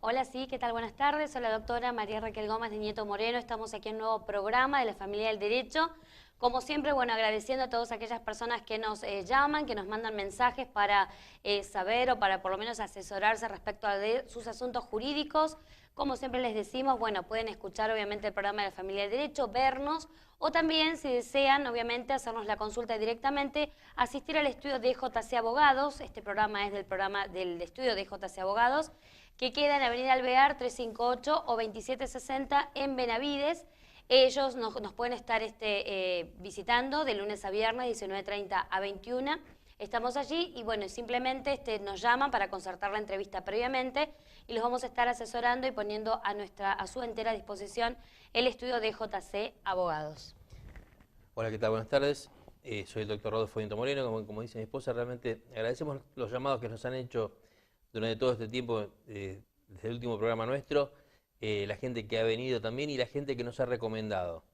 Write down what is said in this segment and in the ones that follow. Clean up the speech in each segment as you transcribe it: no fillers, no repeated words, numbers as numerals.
Hola, sí, ¿qué tal? Buenas tardes. Soy la doctora María Raquel Gómez de Nieto Moreno. Estamos aquí en un nuevo programa de la Familia del Derecho. Como siempre, bueno, agradeciendo a todas aquellas personas que nos llaman, que nos mandan mensajes para saber o para por lo menos asesorarse respecto a sus asuntos jurídicos. Como siempre les decimos, bueno, pueden escuchar obviamente el programa de la Familia del Derecho, vernos o también, si desean, obviamente, hacernos la consulta directamente, asistir al estudio de JC Abogados. Este programa es del programa del estudio de JC Abogados, que queda en Avenida Alvear 358 o 2760 en Benavides. Ellos nos pueden estar visitando de lunes a viernes, 19:30 a 21. Estamos allí y bueno, simplemente nos llaman para concertar la entrevista previamente y los vamos a estar asesorando y poniendo a su entera disposición el estudio de JC Abogados. Hola, ¿qué tal? Buenas tardes. Soy el doctor Rodolfo Nieto Moreno. Como dice mi esposa, realmente agradecemos los llamados que nos han hecho durante todo este tiempo, desde el último programa nuestro, la gente que ha venido también y la gente que nos ha recomendado.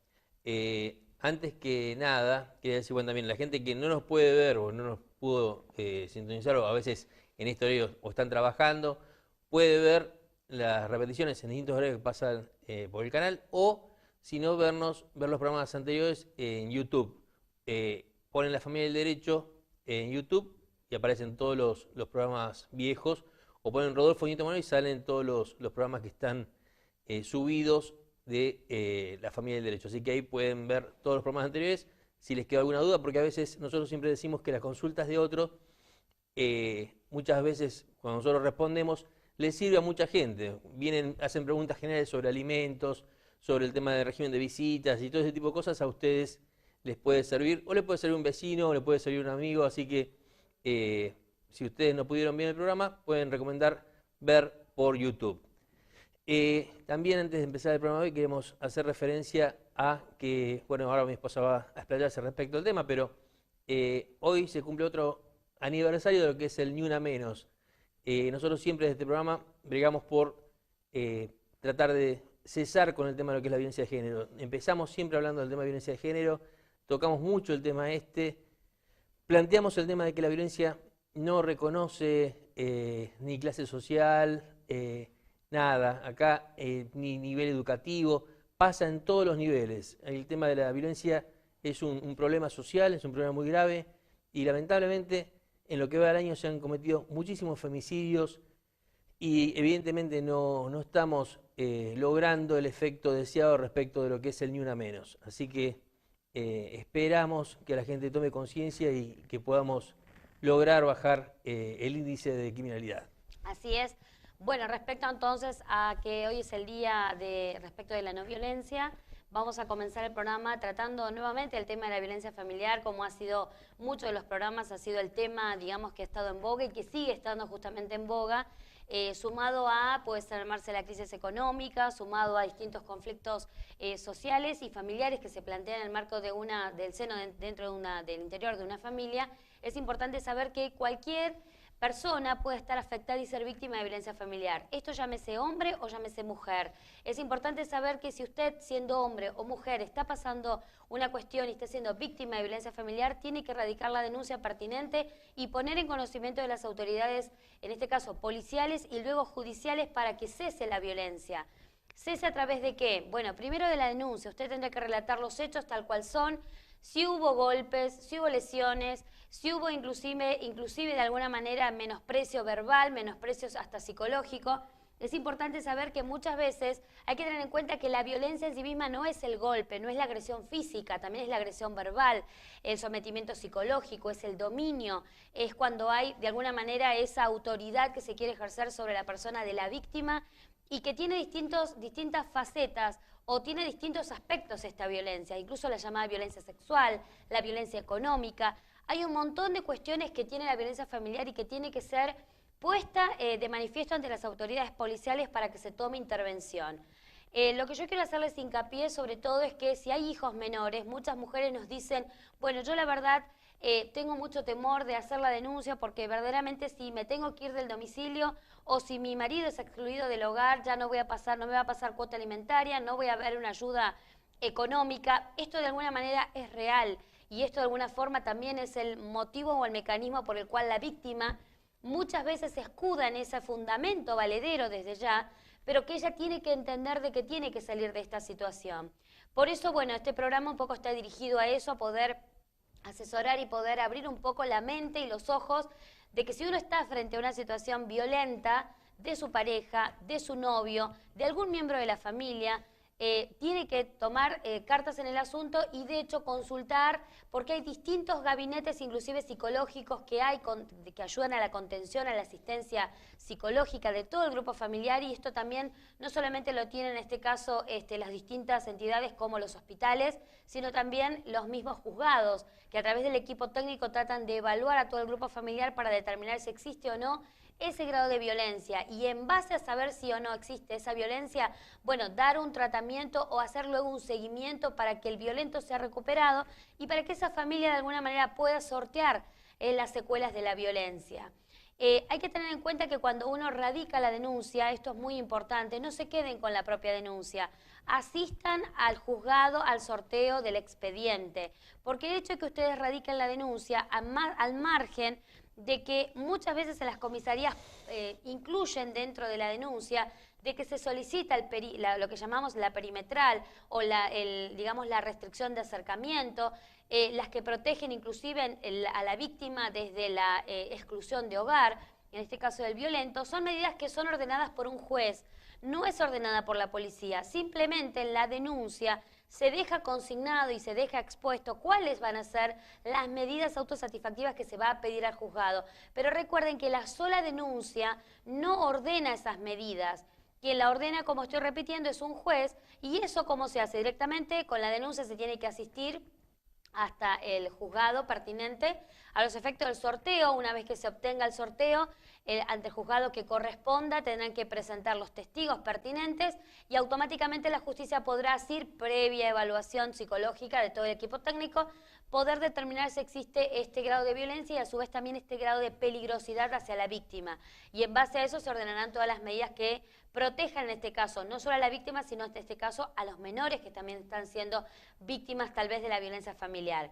Antes que nada, quería decir, bueno, también la gente que no nos puede ver o no nos pudo sintonizar, o a veces en este horario o están trabajando, puede ver las repeticiones en distintos horarios que pasan por el canal, o si no, ver los programas anteriores en YouTube. Ponen La Familia del Derecho en YouTube y aparecen todos los programas viejos, o ponen Rodolfo Nieto Moreno y salen todos los programas que están subidos de La Familia del Derecho. Así que ahí pueden ver todos los programas anteriores si les queda alguna duda, porque a veces nosotros siempre decimos que las consultas de otros, muchas veces cuando nosotros respondemos, les sirve a mucha gente. Vienen, hacen preguntas generales sobre alimentos, sobre el tema del régimen de visitas y todo ese tipo de cosas. A ustedes les puede servir, o le puede servir un vecino, o le puede servir un amigo, así que si ustedes no pudieron ver el programa, pueden recomendar ver por YouTube. También antes de empezar el programa de hoy queremos hacer referencia a que, bueno, ahora mi esposa va a explayarse respecto al tema, pero hoy se cumple otro aniversario de lo que es el Ni Una Menos. Nosotros siempre desde este programa bregamos por tratar de cesar con el tema de lo que es la violencia de género. Empezamos siempre hablando del tema de violencia de género, tocamos mucho el tema planteamos el tema de que la violencia no reconoce ni clase social, nada, acá ni nivel educativo, pasa en todos los niveles. El tema de la violencia es un problema social, es un problema muy grave y lamentablemente en lo que va del año se han cometido muchísimos femicidios y evidentemente no estamos logrando el efecto deseado respecto de lo que es el Ni Una Menos. Así que esperamos que la gente tome conciencia y que podamos lograr bajar el índice de criminalidad. Así es. Bueno, respecto entonces a que hoy es el día respecto de la no violencia, vamos a comenzar el programa tratando nuevamente el tema de la violencia familiar, como ha sido muchos de los programas, ha sido el tema, digamos, que ha estado en boga y que sigue estando justamente en boga, sumado a, puede armarse la crisis económica, sumado a distintos conflictos sociales y familiares que se plantean en el marco del seno dentro del interior de una familia. Es importante saber que cualquier persona puede estar afectada y ser víctima de violencia familiar. Esto llámese hombre o llámese mujer. Es importante saber que si usted, siendo hombre o mujer, está pasando una cuestión y está siendo víctima de violencia familiar, tiene que radicar la denuncia pertinente y poner en conocimiento de las autoridades, en este caso policiales y luego judiciales, para que cese la violencia. ¿Cese a través de qué? Bueno, primero de la denuncia. Usted tendrá que relatar los hechos tal cual son, si hubo golpes, si hubo lesiones, si hubo inclusive de alguna manera menosprecio verbal, menosprecio hasta psicológico. Es importante saber que muchas veces hay que tener en cuenta que la violencia en sí misma no es el golpe, no es la agresión física, también es la agresión verbal, el sometimiento psicológico, es el dominio, es cuando hay de alguna manera esa autoridad que se quiere ejercer sobre la persona de la víctima y que tiene distintas facetas o tiene distintos aspectos esta violencia, incluso la llamada violencia sexual, la violencia económica. Hay un montón de cuestiones que tiene la violencia familiar y que tiene que ser puesta de manifiesto ante las autoridades policiales para que se tome intervención. Lo que yo quiero hacerles hincapié sobre todo es que si hay hijos menores, muchas mujeres nos dicen, bueno, yo la verdad tengo mucho temor de hacer la denuncia porque verdaderamente si me tengo que ir del domicilio o si mi marido es excluido del hogar, ya no me va a pasar cuota alimentaria, no voy a ver una ayuda económica. Esto de alguna manera es real y esto de alguna forma también es el motivo o el mecanismo por el cual la víctima muchas veces se escuda en ese fundamento valedero desde ya, pero que ella tiene que entender de que tiene que salir de esta situación. Por eso, bueno, este programa un poco está dirigido a eso, a poder asesorar y poder abrir un poco la mente y los ojos de que si uno está frente a una situación violenta de su pareja, de su novio, de algún miembro de la familia, tiene que tomar cartas en el asunto y de hecho consultar, porque hay distintos gabinetes, inclusive psicológicos, que ayudan a la contención, a la asistencia psicológica de todo el grupo familiar, y esto también no solamente lo tienen en este caso las distintas entidades como los hospitales, sino también los mismos juzgados, que a través del equipo técnico tratan de evaluar a todo el grupo familiar para determinar si existe o no ese grado de violencia, y en base a saber si o no existe esa violencia, bueno, dar un tratamiento o hacer luego un seguimiento para que el violento sea recuperado y para que esa familia de alguna manera pueda sortear las secuelas de la violencia. Hay que tener en cuenta que cuando uno radica la denuncia, esto es muy importante, no se queden con la propia denuncia, asistan al juzgado, al sorteo del expediente, porque el hecho de que ustedes radiquen la denuncia al margen de que muchas veces en las comisarías incluyen dentro de la denuncia de que se solicita lo que llamamos la perimetral o digamos la restricción de acercamiento, las que protegen inclusive a la víctima desde la exclusión de hogar, en este caso del violento, son medidas que son ordenadas por un juez, no es ordenada por la policía, simplemente en la denuncia se deja consignado y se deja expuesto cuáles van a ser las medidas autosatisfactivas que se va a pedir al juzgado. Pero recuerden que la sola denuncia no ordena esas medidas. Quien la ordena, como estoy repitiendo, es un juez, y eso cómo se hace directamente, con la denuncia se tiene que asistir hasta el juzgado pertinente a los efectos del sorteo. Una vez que se obtenga el sorteo, ante el juzgado que corresponda tendrán que presentar los testigos pertinentes y automáticamente la justicia podrá, así previa evaluación psicológica de todo el equipo técnico, poder determinar si existe este grado de violencia y a su vez también este grado de peligrosidad hacia la víctima. Y en base a eso se ordenarán todas las medidas que protejan en este caso no solo a la víctima, sino en este caso a los menores que también están siendo víctimas tal vez de la violencia familiar.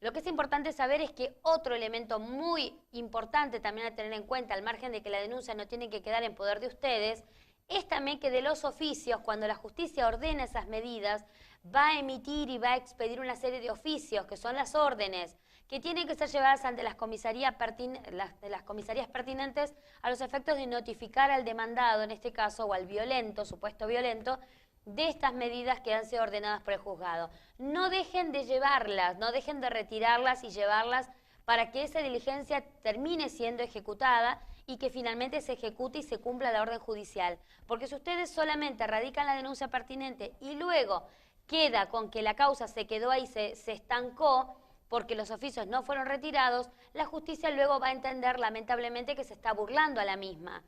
Lo que es importante saber es que otro elemento muy importante también a tener en cuenta, al margen de que la denuncia no tiene que quedar en poder de ustedes, es también que de los oficios, cuando la justicia ordena esas medidas, va a emitir y va a expedir una serie de oficios, que son las órdenes, que tienen que ser llevadas ante las comisarías pertinentes a los efectos de notificar al demandado, en este caso, o al violento, supuesto violento, de estas medidas que han sido ordenadas por el juzgado. No dejen de llevarlas, no dejen de retirarlas y llevarlas para que esa diligencia termine siendo ejecutada y que finalmente se ejecute y se cumpla la orden judicial. Porque si ustedes solamente radican la denuncia pertinente y luego queda con que la causa se quedó ahí, se estancó, porque los oficios no fueron retirados, la justicia luego va a entender lamentablemente que se está burlando a la misma.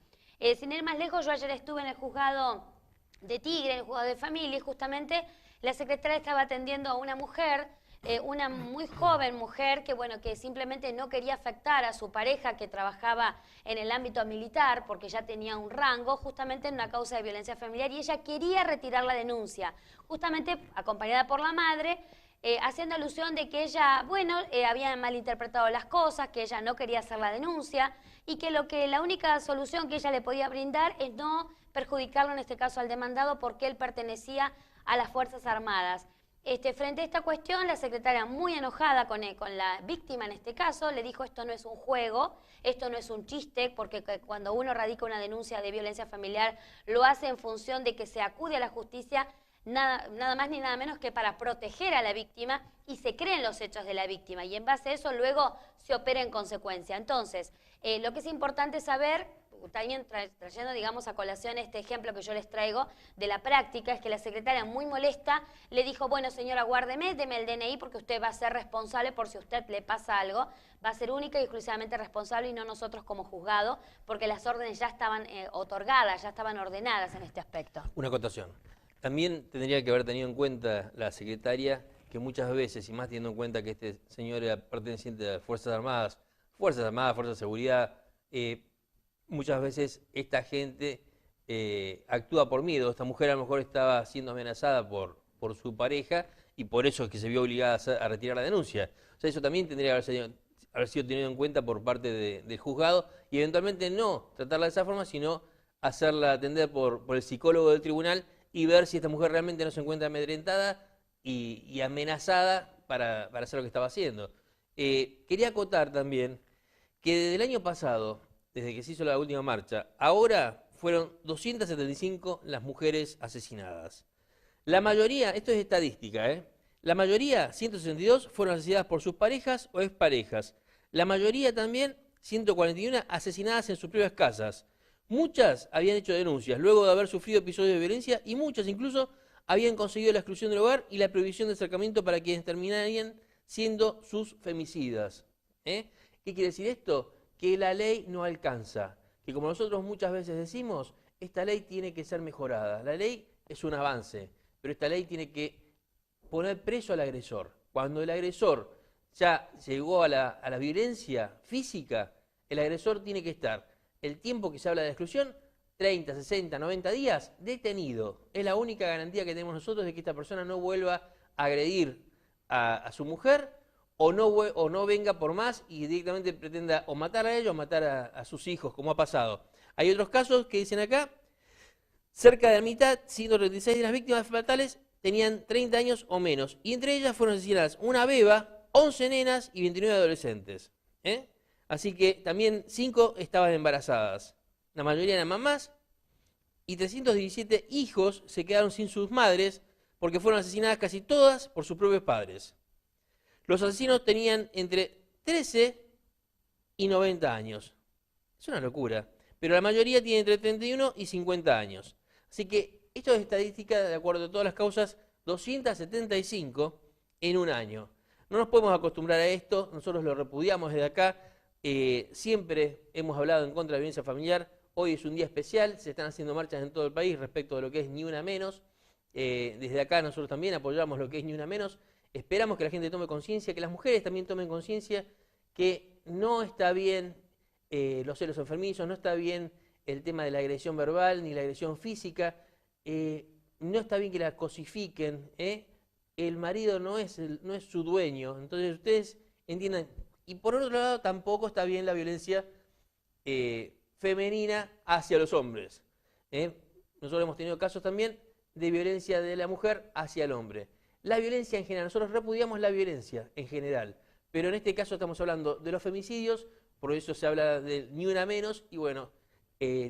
Sin ir más lejos, yo ayer estuve en el juzgado de Tigre, en el juzgado de familia, y justamente la secretaria estaba atendiendo a una mujer, una muy joven mujer que, bueno, que simplemente no quería afectar a su pareja que trabajaba en el ámbito militar porque ya tenía un rango, justamente en una causa de violencia familiar, y ella quería retirar la denuncia, justamente acompañada por la madre, haciendo alusión de que ella, bueno, había malinterpretado las cosas, que ella no quería hacer la denuncia y que la única solución que ella le podía brindar es no perjudicarlo, en este caso al demandado, porque él pertenecía a las Fuerzas Armadas. Frente a esta cuestión, la secretaria, muy enojada con la víctima en este caso, le dijo: esto no es un juego, esto no es un chiste, porque cuando uno radica una denuncia de violencia familiar, lo hace en función de que se acude a la justicia nada más ni nada menos que para proteger a la víctima y se creen los hechos de la víctima y en base a eso luego se opera en consecuencia. Entonces, lo que es importante saber, también trayendo, digamos, a colación este ejemplo que yo les traigo de la práctica, es que la secretaria, muy molesta, le dijo: bueno, señora, guárdeme, deme el DNI porque usted va a ser responsable por si a usted le pasa algo, va a ser única y exclusivamente responsable y no nosotros como juzgado, porque las órdenes ya estaban otorgadas, ya estaban ordenadas en este aspecto. Una acotación. También tendría que haber tenido en cuenta la secretaria que muchas veces, y más teniendo en cuenta que este señor era perteneciente a las Fuerzas Armadas, Fuerzas de Seguridad, muchas veces esta gente actúa por miedo. Esta mujer a lo mejor estaba siendo amenazada por su pareja y por eso es que se vio obligada a retirar la denuncia. O sea, eso también tendría que haber sido. haber sido tenido en cuenta por parte del juzgado y eventualmente no tratarla de esa forma, sino hacerla atender por el psicólogo del tribunal y ver si esta mujer realmente no se encuentra amedrentada y amenazada para hacer lo que estaba haciendo. Quería acotar también que desde el año pasado, desde que se hizo la última marcha, ahora fueron 275 las mujeres asesinadas. La mayoría, esto es estadística, la mayoría, 162, fueron asesinadas por sus parejas o exparejas. La mayoría también, 141, asesinadas en sus propias casas. Muchas habían hecho denuncias luego de haber sufrido episodios de violencia y muchas incluso habían conseguido la exclusión del hogar y la prohibición de acercamiento para quienes terminarían siendo sus femicidas. ¿Qué quiere decir esto? Que la ley no alcanza, que como nosotros muchas veces decimos, esta ley tiene que ser mejorada. La ley es un avance, pero esta ley tiene que poner preso al agresor. Cuando el agresor ya llegó a la violencia física, el agresor tiene que estar el tiempo que se habla de exclusión, 30, 60, 90 días, detenido. Es la única garantía que tenemos nosotros de que esta persona no vuelva a agredir a su mujer o no venga por más y directamente pretenda o matar a ella o matar a sus hijos, como ha pasado. Hay otros casos que dicen acá, cerca de la mitad, 136 de las víctimas fatales tenían 30 años o menos, y entre ellas fueron asesinadas una beba, 11 nenas y 29 adolescentes. Así que también 5 estaban embarazadas. La mayoría eran mamás y 317 hijos se quedaron sin sus madres porque fueron asesinadas casi todas por sus propios padres. Los asesinos tenían entre 13 y 90 años. Es una locura. Pero la mayoría tiene entre 31 y 50 años. Así que esto es estadística, de acuerdo a todas las causas, 275 en un año. No nos podemos acostumbrar a esto, nosotros lo repudiamos desde acá. Siempre hemos hablado en contra de la violencia familiar. Hoy es un día especial, se están haciendo marchas en todo el país respecto de lo que es Ni Una Menos. Desde acá nosotros también apoyamos lo que es Ni Una Menos. Esperamos que la gente tome conciencia, que las mujeres también tomen conciencia que no está bien los celos enfermizos, no está bien el tema de la agresión verbal ni la agresión física, no está bien que la cosifiquen, el marido no es su dueño, entonces ustedes entiendan. Y por otro lado, tampoco está bien la violencia femenina hacia los hombres. Nosotros hemos tenido casos también de violencia de la mujer hacia el hombre. La violencia en general, nosotros repudiamos la violencia en general, pero en este caso estamos hablando de los femicidios, por eso se habla de Ni Una Menos, y bueno,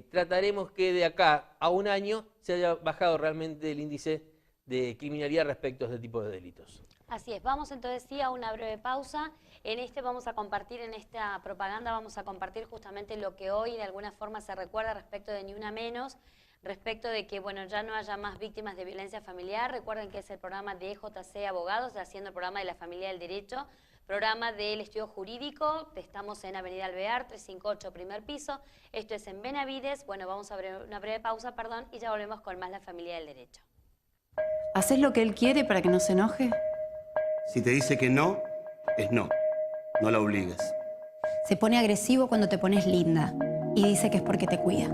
trataremos que de acá a un año se haya bajado realmente el índice de criminalidad respecto a este tipo de delitos. Así es, vamos entonces sí a una breve pausa. En esta propaganda vamos a compartir justamente lo que hoy de alguna forma se recuerda respecto de Ni Una Menos, respecto de que bueno, ya no haya más víctimas de violencia familiar. Recuerden que es el programa de EJC Abogados, haciendo el programa de la familia del derecho, programa del estudio jurídico. Estamos en Avenida Alvear, 358, primer piso. Esto es en Benavides. Bueno, vamos a una breve pausa, y ya volvemos con más la familia del derecho. ¿Haces lo que él quiere para que no se enoje? Si te dice que no, es no. No la obligues. Se pone agresivo cuando te pones linda y dice que es porque te cuida.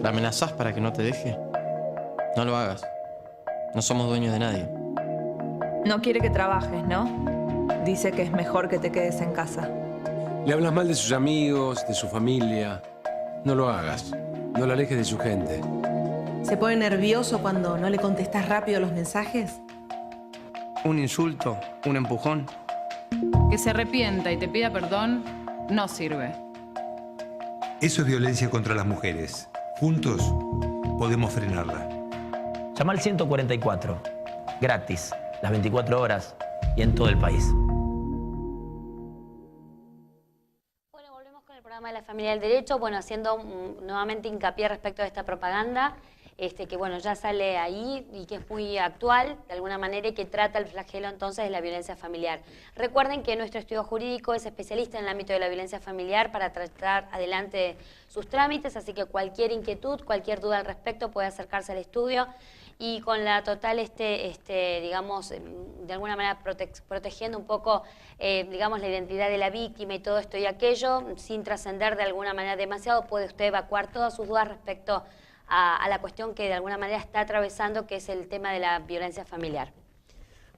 ¿La amenazás para que no te deje? No lo hagas. No somos dueños de nadie. No quiere que trabajes, ¿no? Dice que es mejor que te quedes en casa. Le hablas mal de sus amigos, de su familia. No lo hagas. No la alejes de su gente. ¿Se pone nervioso cuando no le contestas rápido los mensajes? Un insulto, un empujón. Que se arrepienta y te pida perdón no sirve. Eso es violencia contra las mujeres. Juntos podemos frenarla. Llama al 144, gratis, las 24 horas y en todo el país. Bueno, volvemos con el programa de la familia del derecho, haciendo nuevamente hincapié respecto a esta propaganda. Que bueno, ya sale ahí y que es muy actual, de alguna manera, y que trata el flagelo entonces de la violencia familiar. Recuerden que nuestro estudio jurídico es especialista en el ámbito de la violencia familiar para tratar adelante sus trámites, así que cualquier inquietud, cualquier duda al respecto puede acercarse al estudio y con la total, digamos, de alguna manera protegiendo un poco, digamos, la identidad de la víctima y todo esto y aquello, sin trascender de alguna manera demasiado, puede usted evacuar todas sus dudas respecto a la cuestión que de alguna manera está atravesando, que es el tema de la violencia familiar.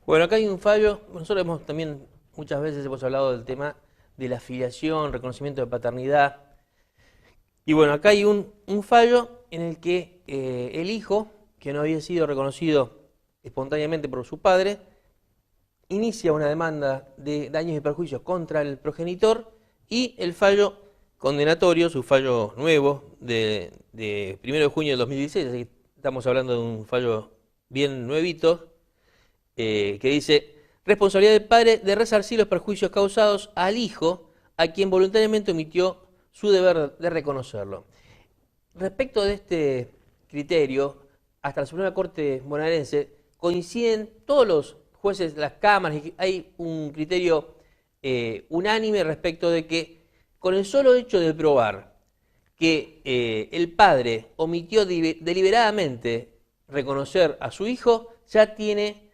Bueno, acá hay un fallo. Nosotros también muchas veces hemos hablado del tema de la filiación, reconocimiento de paternidad. Y bueno, acá hay un fallo en el que el hijo, que no había sido reconocido espontáneamente por su padre, inicia una demanda de daños y perjuicios contra el progenitor, y el fallo condenatorio, su fallo nuevo de 1 de junio del 2016, así que estamos hablando de un fallo bien nuevito, que dice: responsabilidad del padre de resarcir los perjuicios causados al hijo a quien voluntariamente omitió su deber de reconocerlo. Respecto de este criterio, hasta la Suprema Corte bonaerense coinciden todos los jueces de las cámaras, y hay un criterio unánime respecto de que con el solo hecho de probar que el padre omitió deliberadamente reconocer a su hijo, ya tiene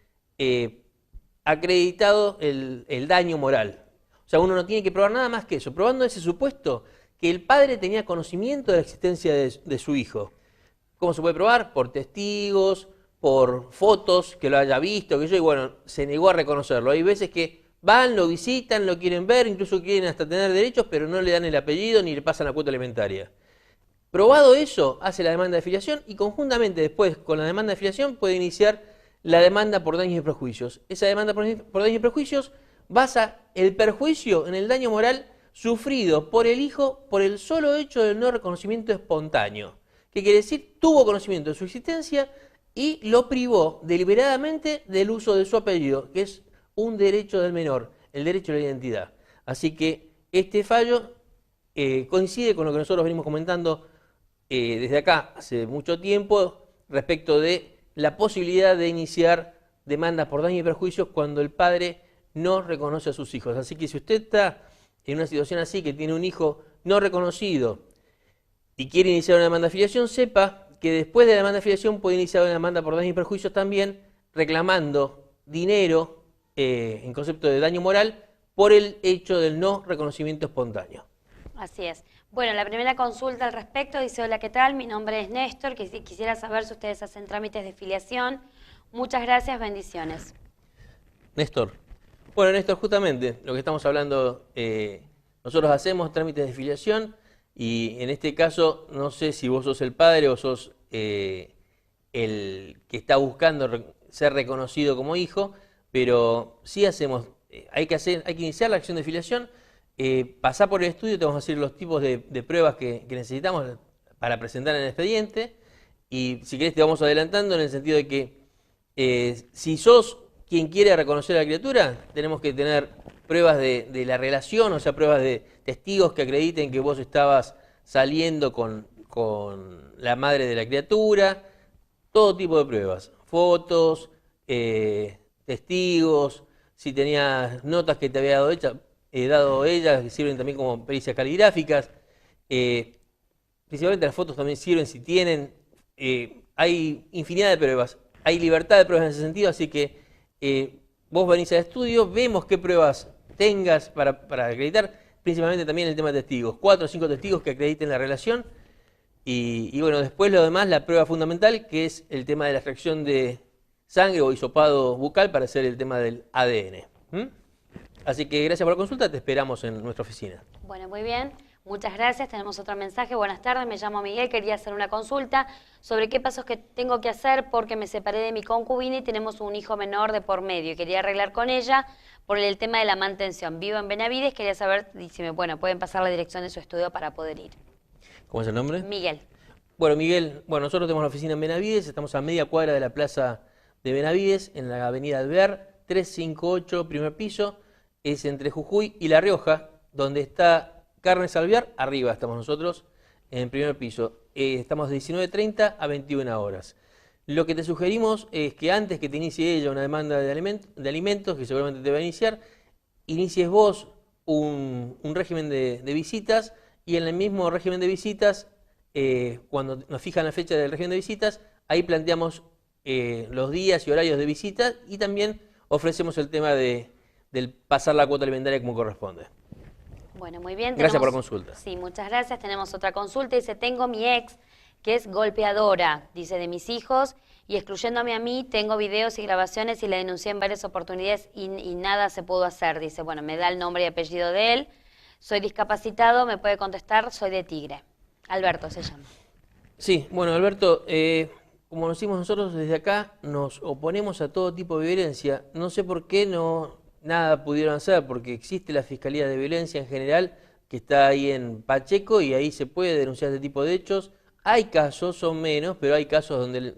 acreditado el daño moral. O sea, uno no tiene que probar nada más que eso, probando ese supuesto que el padre tenía conocimiento de la existencia de su hijo. ¿Cómo se puede probar? Por testigos, por fotos, que lo haya visto, y bueno, se negó a reconocerlo. Hay veces que van, lo visitan, lo quieren ver, incluso quieren hasta tener derechos, pero no le dan el apellido ni le pasan la cuota alimentaria. Probado eso, hace la demanda de filiación, y conjuntamente después con la demanda de filiación puede iniciar la demanda por daños y prejuicios. Esa demanda por daños y prejuicios basa el perjuicio en el daño moral sufrido por el hijo por el solo hecho del no reconocimiento espontáneo. ¿Qué quiere decir? Tuvo conocimiento de su existencia y lo privó deliberadamente del uso de su apellido, que es un derecho del menor, el derecho a la identidad. Así que este fallo coincide con lo que nosotros venimos comentando desde acá hace mucho tiempo respecto de la posibilidad de iniciar demandas por daños y perjuicios cuando el padre no reconoce a sus hijos. Así que si usted está en una situación así, que tiene un hijo no reconocido y quiere iniciar una demanda de filiación, sepa que después de la demanda de filiación puede iniciar una demanda por daños y perjuicios también, reclamando dinero en concepto de daño moral por el hecho del no reconocimiento espontáneo. Así es. Bueno, la primera consulta al respecto dice: hola, ¿qué tal? Mi nombre es Néstor, que quisiera saber si ustedes hacen trámites de filiación. Muchas gracias, bendiciones. Néstor. Bueno, Néstor, justamente lo que estamos hablando, nosotros hacemos trámites de filiación, y en este caso no sé si vos sos el padre o sos el que está buscando ser reconocido como hijo, pero sí hacemos, hay que iniciar la acción de filiación, pasar por el estudio, te vamos a decir los tipos de pruebas que necesitamos para presentar en el expediente, y si querés te vamos adelantando en el sentido de que si sos quien quiere reconocer a la criatura, tenemos que tener pruebas de la relación, o sea, pruebas de testigos que acrediten que vos estabas saliendo con la madre de la criatura, todo tipo de pruebas, fotos, testigos, si tenías notas que te había dado ella, que sirven también como pericias caligráficas, principalmente las fotos también sirven si tienen, hay infinidad de pruebas, hay libertad de pruebas en ese sentido, así que vos venís al estudio, vemos qué pruebas tengas para acreditar, principalmente también el tema de testigos, 4 o 5 testigos que acrediten la relación, y bueno, después lo demás, la prueba fundamental, que es el tema de la extracción de sangre o hisopado bucal para hacer el tema del ADN. Así que gracias por la consulta, te esperamos en nuestra oficina. Bueno, muy bien. Muchas gracias. Tenemos otro mensaje. Buenas tardes, me llamo Miguel. Quería hacer una consulta sobre qué pasos que tengo que hacer porque me separé de mi concubina y tenemos un hijo menor de por medio. Y quería arreglar con ella por el tema de la mantención. Vivo en Benavides. Quería saber si pueden pasar la dirección de su estudio para poder ir. ¿Cómo es el nombre? Miguel. Bueno, Miguel, nosotros tenemos la oficina en Benavides. Estamos a media cuadra de la plaza de Benavides, en la avenida Alvear, 358, primer piso. Es entre Jujuy y La Rioja, donde está Carnes Alvear, arriba estamos nosotros, en el primer piso. Estamos de 19:30 a 21 horas. Lo que te sugerimos es que antes que te inicie ella una demanda de alimentos, que seguramente te va a iniciar, inicies vos un régimen de visitas, y en el mismo régimen de visitas, cuando nos fijan la fecha del régimen de visitas, ahí planteamos los días y horarios de visita, y también ofrecemos el tema del pasar la cuota alimentaria como corresponde. Bueno, muy bien. Gracias por la consulta. Sí, muchas gracias. Tenemos otra consulta. Dice: tengo mi ex, que es golpeadora, dice, de mis hijos, y excluyéndome a mí, tengo videos y grabaciones y la denuncié en varias oportunidades y nada se pudo hacer. Dice, bueno, me da el nombre y apellido de él. Soy discapacitado, me puede contestar, soy de Tigre. Alberto se llama. Sí, bueno, Alberto, como decimos nosotros desde acá, nos oponemos a todo tipo de violencia. No sé por qué nada pudieron hacer, porque existe la Fiscalía de Violencia en general, que está ahí en Pacheco, y ahí se puede denunciar este tipo de hechos. Hay casos, son menos, pero hay casos donde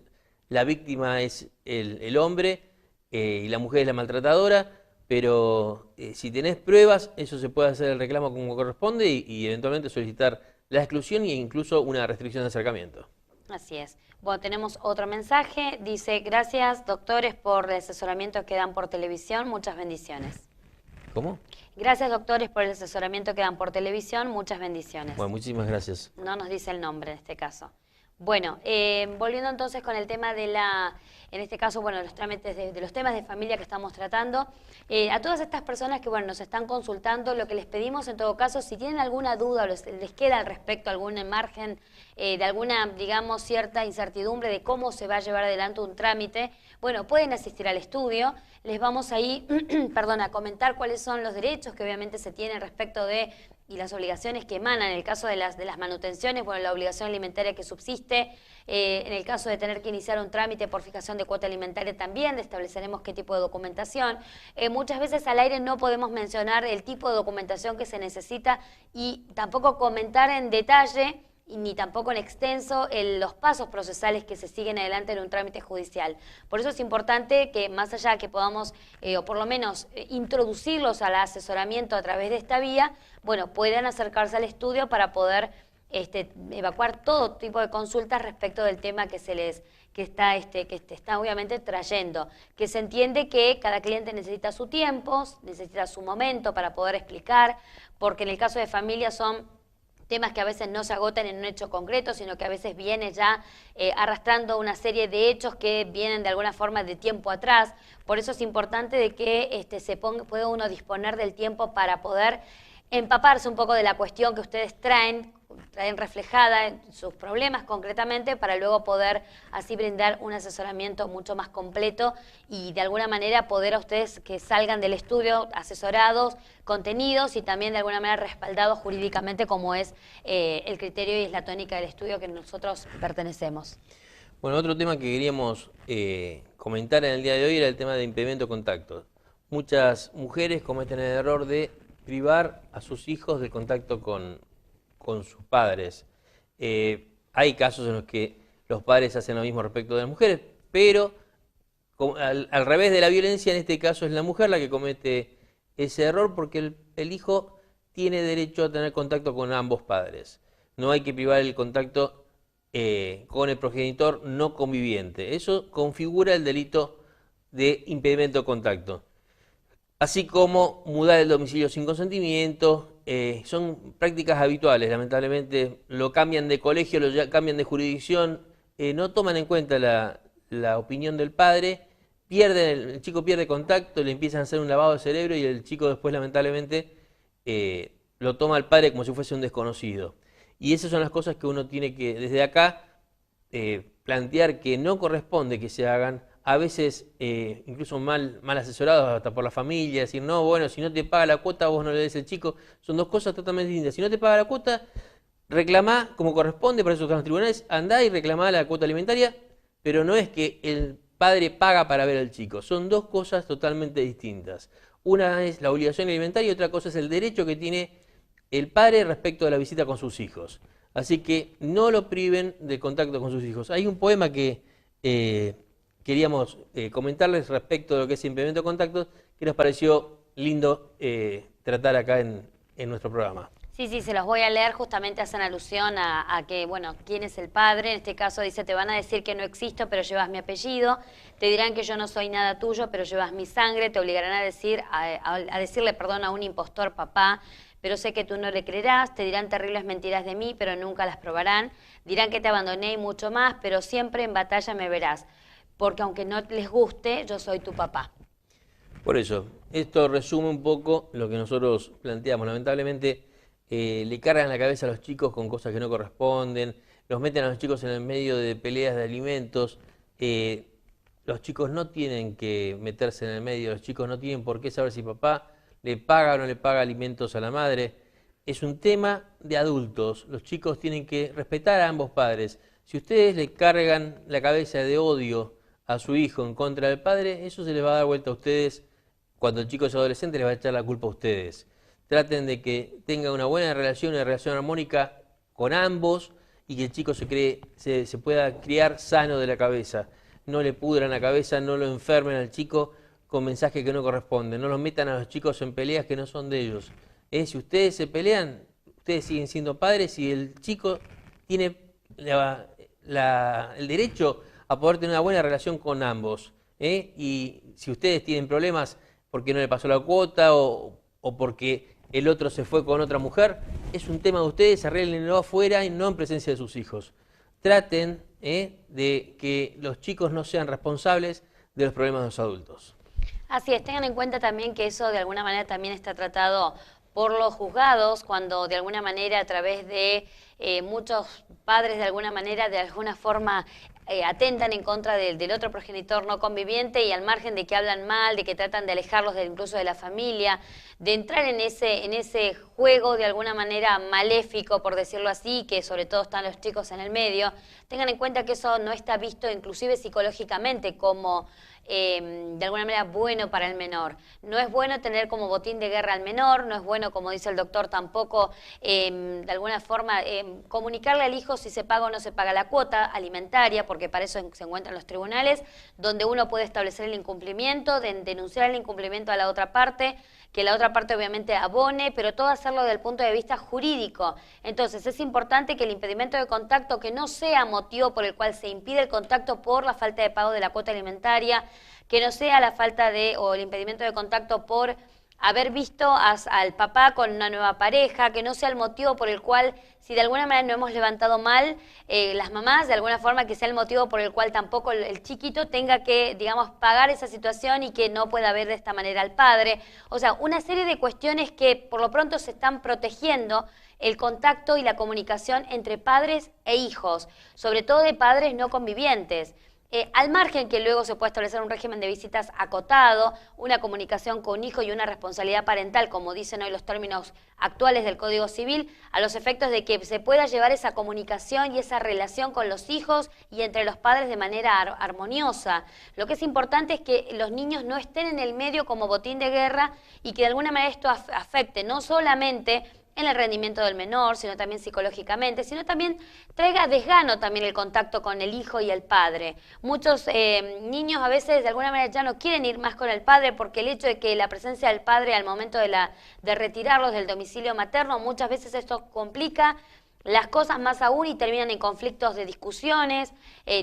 la víctima es el hombre y la mujer es la maltratadora, pero si tenés pruebas, eso se puede hacer el reclamo como corresponde y eventualmente solicitar la exclusión e incluso una restricción de acercamiento. Así es. Bueno, tenemos otro mensaje. Dice, gracias doctores por el asesoramiento que dan por televisión. Muchas bendiciones. ¿Cómo? Gracias doctores por el asesoramiento que dan por televisión. Muchas bendiciones. Bueno, muchísimas gracias. No nos dice el nombre en este caso. Bueno, volviendo entonces con el tema de en este caso, bueno, los trámites de los temas de familia que estamos tratando, a todas estas personas que, bueno, nos están consultando, lo que les pedimos en todo caso, si tienen alguna duda o les queda al respecto algún margen de alguna, digamos, cierta incertidumbre de cómo se va a llevar adelante un trámite, bueno, pueden asistir al estudio, les vamos ahí, perdón, a comentar cuáles son los derechos que obviamente se tienen respecto de y las obligaciones que emanan en el caso de las manutenciones, bueno, la obligación alimentaria que subsiste, en el caso de tener que iniciar un trámite por fijación de cuota alimentaria también, estableceremos qué tipo de documentación. Muchas veces al aire no podemos mencionar el tipo de documentación que se necesita y tampoco comentar en detalle ni tampoco en extenso los pasos procesales que se siguen adelante en un trámite judicial. Por eso es importante que más allá que podamos, o por lo menos introducirlos al asesoramiento a través de esta vía, bueno, puedan acercarse al estudio para poder evacuar todo tipo de consultas respecto del tema que está obviamente trayendo, que se entiende que cada cliente necesita su tiempo, necesita su momento para poder explicar, porque en el caso de familia son temas que a veces no se agotan en un hecho concreto, sino que a veces viene ya arrastrando una serie de hechos que vienen de alguna forma de tiempo atrás. Por eso es importante de que pueda uno disponer del tiempo para poder empaparse un poco de la cuestión que ustedes traen reflejada en sus problemas concretamente, para luego poder así brindar un asesoramiento mucho más completo y de alguna manera poder a ustedes que salgan del estudio asesorados, contenidos y también de alguna manera respaldados jurídicamente, como es el criterio y es la tónica del estudio que nosotros pertenecemos. Bueno, otro tema que queríamos comentar en el día de hoy era el tema de impedimento de contacto. Muchas mujeres cometen el error de privar a sus hijos del contacto con sus padres. Hay casos en los que los padres hacen lo mismo respecto de las mujeres, pero al revés de la violencia, en este caso es la mujer la que comete ese error, porque el hijo tiene derecho a tener contacto con ambos padres. No hay que privar el contacto con el progenitor no conviviente. Eso configura el delito de impedimento de contacto. Así como mudar el domicilio sin consentimiento, son prácticas habituales, lamentablemente lo cambian de colegio, lo cambian de jurisdicción, no toman en cuenta la opinión del padre, el chico pierde contacto, le empiezan a hacer un lavado de cerebro y el chico después lamentablemente lo toma al padre como si fuese un desconocido. Y esas son las cosas que uno tiene que desde acá plantear que no corresponde que se hagan, a veces incluso mal asesorados hasta por la familia, decir, no, bueno, si no te paga la cuota, vos no le des al chico. Son dos cosas totalmente distintas. Si no te paga la cuota, reclamá como corresponde, para eso están los tribunales, andá y reclamá la cuota alimentaria, pero no es que el padre paga para ver al chico. Son dos cosas totalmente distintas. Una es la obligación alimentaria y otra cosa es el derecho que tiene el padre respecto de la visita con sus hijos. Así que no lo priven del contacto con sus hijos. Hay un poema que queríamos comentarles respecto de lo que es impedimento de contacto, que nos pareció lindo tratar acá en nuestro programa. Sí, se los voy a leer, justamente hacen alusión a que, bueno, quién es el padre. En este caso dice, te van a decir que no existo, pero llevas mi apellido. Te dirán que yo no soy nada tuyo, pero llevas mi sangre. Te obligarán a decirle perdón a un impostor papá, pero sé que tú no le creerás. Te dirán terribles mentiras de mí, pero nunca las probarán. Dirán que te abandoné y mucho más, pero siempre en batalla me verás. Porque aunque no les guste, yo soy tu papá. Por eso, esto resume un poco lo que nosotros planteamos. Lamentablemente le cargan la cabeza a los chicos con cosas que no corresponden, los meten a los chicos en el medio de peleas de alimentos. Los chicos no tienen que meterse en el medio, los chicos no tienen por qué saber si papá le paga o no le paga alimentos a la madre. es un tema de adultos. Los chicos tienen que respetar a ambos padres. Si ustedes le cargan la cabeza de odio a su hijo en contra del padre, eso se les va a dar vuelta a ustedes. Cuando el chico es adolescente les va a echar la culpa a ustedes. Traten de que tenga una buena relación, una relación armónica con ambos y que el chico se pueda criar sano de la cabeza. No le pudran la cabeza, no lo enfermen al chico con mensajes que no corresponden. No los metan a los chicos en peleas que no son de ellos. Si ustedes se pelean, ustedes siguen siendo padres y el chico tiene el derecho a poder tener una buena relación con ambos. Y si ustedes tienen problemas porque no le pasó la cuota o porque el otro se fue con otra mujer, es un tema de ustedes, arréglenlo afuera y no en presencia de sus hijos. Traten de que los chicos no sean responsables de los problemas de los adultos. Así es, tengan en cuenta también que eso de alguna manera también está tratado por los juzgados, cuando de alguna manera a través de muchos padres de alguna forma atentan en contra del otro progenitor no conviviente y al margen de que hablan mal, de que tratan de alejarlos incluso de la familia, de entrar en ese juego de alguna manera maléfico, por decirlo así, que sobre todo están los chicos en el medio, tengan en cuenta que eso no está visto inclusive psicológicamente como de alguna manera bueno para el menor. No es bueno tener como botín de guerra al menor, no es bueno, como dice el doctor, tampoco de alguna forma comunicarle al hijo si se paga o no se paga la cuota alimentaria, porque para eso se encuentran los tribunales, donde uno puede establecer el incumplimiento, denunciar el incumplimiento a la otra parte, que la otra parte obviamente abone, pero todo hacerlo desde el punto de vista jurídico. Entonces es importante que el impedimento de contacto, que no sea motivo por el cual se impide el contacto por la falta de pago de la cuota alimentaria, que no sea la falta o el impedimento de contacto por haber visto al papá con una nueva pareja, que no sea el motivo por el cual, si de alguna manera no hemos levantado mal, las mamás, de alguna forma que sea el motivo por el cual tampoco el chiquito tenga que, digamos, pagar esa situación y que no pueda ver de esta manera al padre. O sea, una serie de cuestiones que por lo pronto se están protegiendo el contacto y la comunicación entre padres e hijos, sobre todo de padres no convivientes. Al margen que luego se puede establecer un régimen de visitas acotado, una comunicación con hijo y una responsabilidad parental, como dicen hoy los términos actuales del Código Civil, a los efectos de que se pueda llevar esa comunicación y esa relación con los hijos y entre los padres de manera armoniosa. Lo que es importante es que los niños no estén en el medio como botín de guerra y que de alguna manera esto afecte no solamente en el rendimiento del menor, sino también psicológicamente, sino también traiga desgano también el contacto con el hijo y el padre. Muchos niños a veces de alguna manera ya no quieren ir más con el padre porque el hecho de que la presencia del padre al momento de retirarlos del domicilio materno, muchas veces esto complica las cosas más aún y terminan en conflictos de discusiones,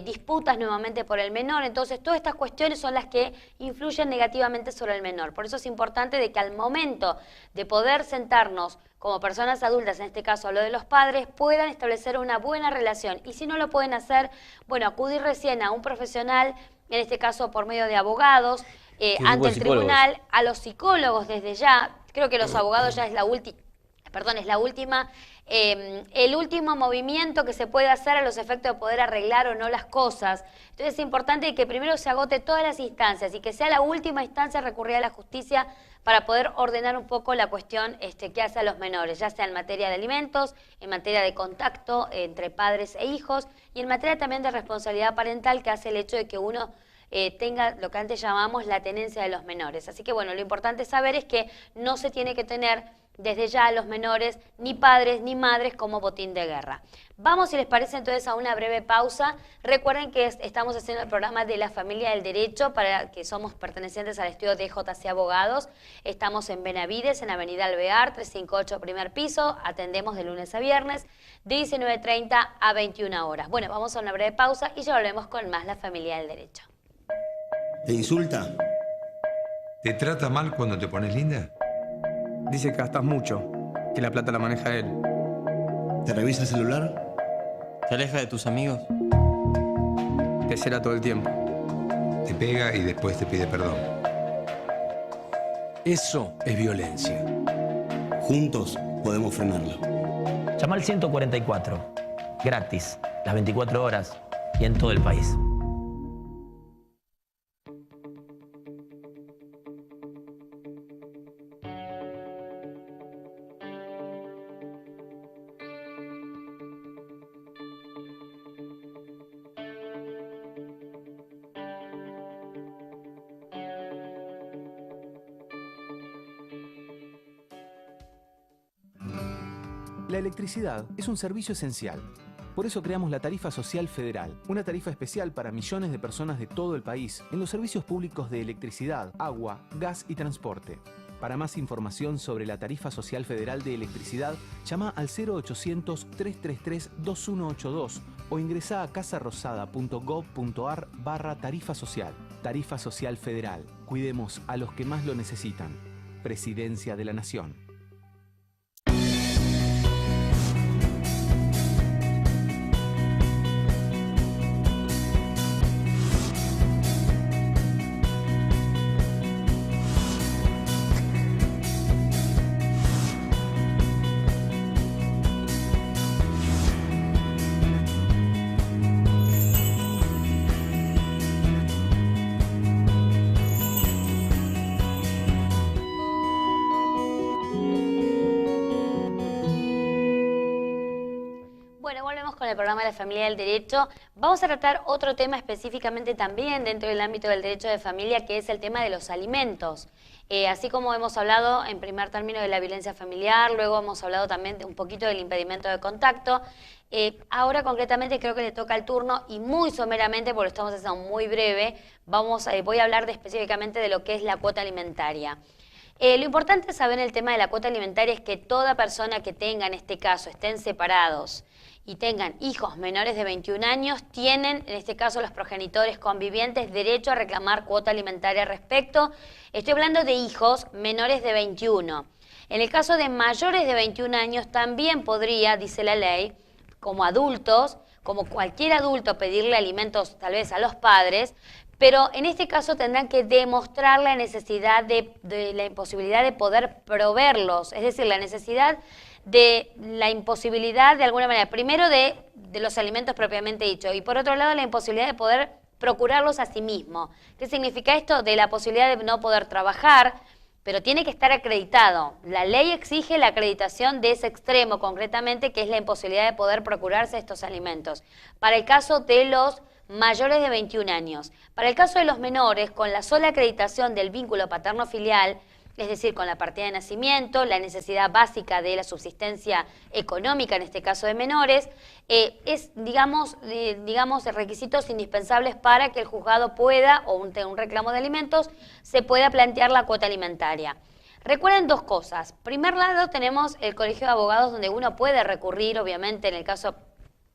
disputas nuevamente por el menor. Entonces todas estas cuestiones son las que influyen negativamente sobre el menor. Por eso es importante de que al momento de poder sentarnos como personas adultas, en este caso hablo de los padres, puedan establecer una buena relación. Y si no lo pueden hacer, bueno, acudir recién a un profesional, en este caso por medio de abogados, ante el tribunal, a los psicólogos desde ya. Creo que los abogados ya es la última, el último movimiento que se puede hacer a los efectos de poder arreglar o no las cosas. Entonces es importante que primero se agote todas las instancias y que sea la última instancia recurrir a la justicia para poder ordenar un poco la cuestión que hace a los menores, ya sea en materia de alimentos, en materia de contacto entre padres e hijos y en materia también de responsabilidad parental, que hace el hecho de que uno tenga lo que antes llamamos la tenencia de los menores. Así que bueno, lo importante saber es que no se tiene que tener desde ya a los menores, ni padres ni madres como botín de guerra. Vamos, si les parece, entonces a una breve pausa. Recuerden que estamos haciendo el programa de la familia del derecho, para que somos pertenecientes al estudio de JC Abogados. Estamos en Benavides, en Avenida Alvear, 358, primer piso. Atendemos de lunes a viernes, de 19:30 a 21 horas. Bueno, vamos a una breve pausa y ya volvemos con más la familia del derecho. ¿Te insulta? ¿Te trata mal cuando te pones linda? Dice que gastas mucho, que la plata la maneja él. ¿Te revisa el celular? ¿Te aleja de tus amigos? Te cela todo el tiempo. Te pega y después te pide perdón. Eso es violencia. Juntos podemos frenarlo. Llama al 144, gratis, las 24 horas y en todo el país. La electricidad es un servicio esencial. Por eso creamos la Tarifa Social Federal, una tarifa especial para millones de personas de todo el país en los servicios públicos de electricidad, agua, gas y transporte. Para más información sobre la Tarifa Social Federal de Electricidad, llama al 0800-333-2182 o ingresa a casarosada.gov.ar/tarifa social. Tarifa Social Federal. Cuidemos a los que más lo necesitan. Presidencia de la Nación. Con el programa de la familia del derecho, vamos a tratar otro tema específicamente también dentro del ámbito del derecho de familia, que es el tema de los alimentos. Así como hemos hablado en primer término de la violencia familiar, luego hemos hablado también de un poquito del impedimento de contacto. Ahora concretamente creo que le toca el turno y muy someramente, porque lo estamos haciendo muy breve, voy a hablar específicamente de lo que es la cuota alimentaria. Lo importante saber en el tema de la cuota alimentaria es que toda persona que tenga, en este caso, estén separados y tengan hijos menores de 21 años, tienen, en este caso los progenitores convivientes, derecho a reclamar cuota alimentaria al respecto. Estoy hablando de hijos menores de 21. En el caso de mayores de 21 años, también podría, dice la ley, como adultos, como cualquier adulto, pedirle alimentos tal vez a los padres, pero en este caso tendrán que demostrar la necesidad de la imposibilidad de poder proveerlos, es decir, la necesidad de la imposibilidad de alguna manera, primero de los alimentos propiamente dicho, y por otro lado la imposibilidad de poder procurarlos a sí mismo. ¿Qué significa esto? De la posibilidad de no poder trabajar, pero tiene que estar acreditado. La ley exige la acreditación de ese extremo concretamente, que es la imposibilidad de poder procurarse estos alimentos. Para el caso de los mayores de 21 años. Para el caso de los menores, con la sola acreditación del vínculo paterno-filial, es decir, con la partida de nacimiento, la necesidad básica de la subsistencia económica, en este caso de menores, es, digamos, requisitos indispensables para que el juzgado pueda, o un reclamo de alimentos, se pueda plantear la cuota alimentaria. Recuerden dos cosas. En primer lado, tenemos el Colegio de Abogados, donde uno puede recurrir, obviamente, en el caso...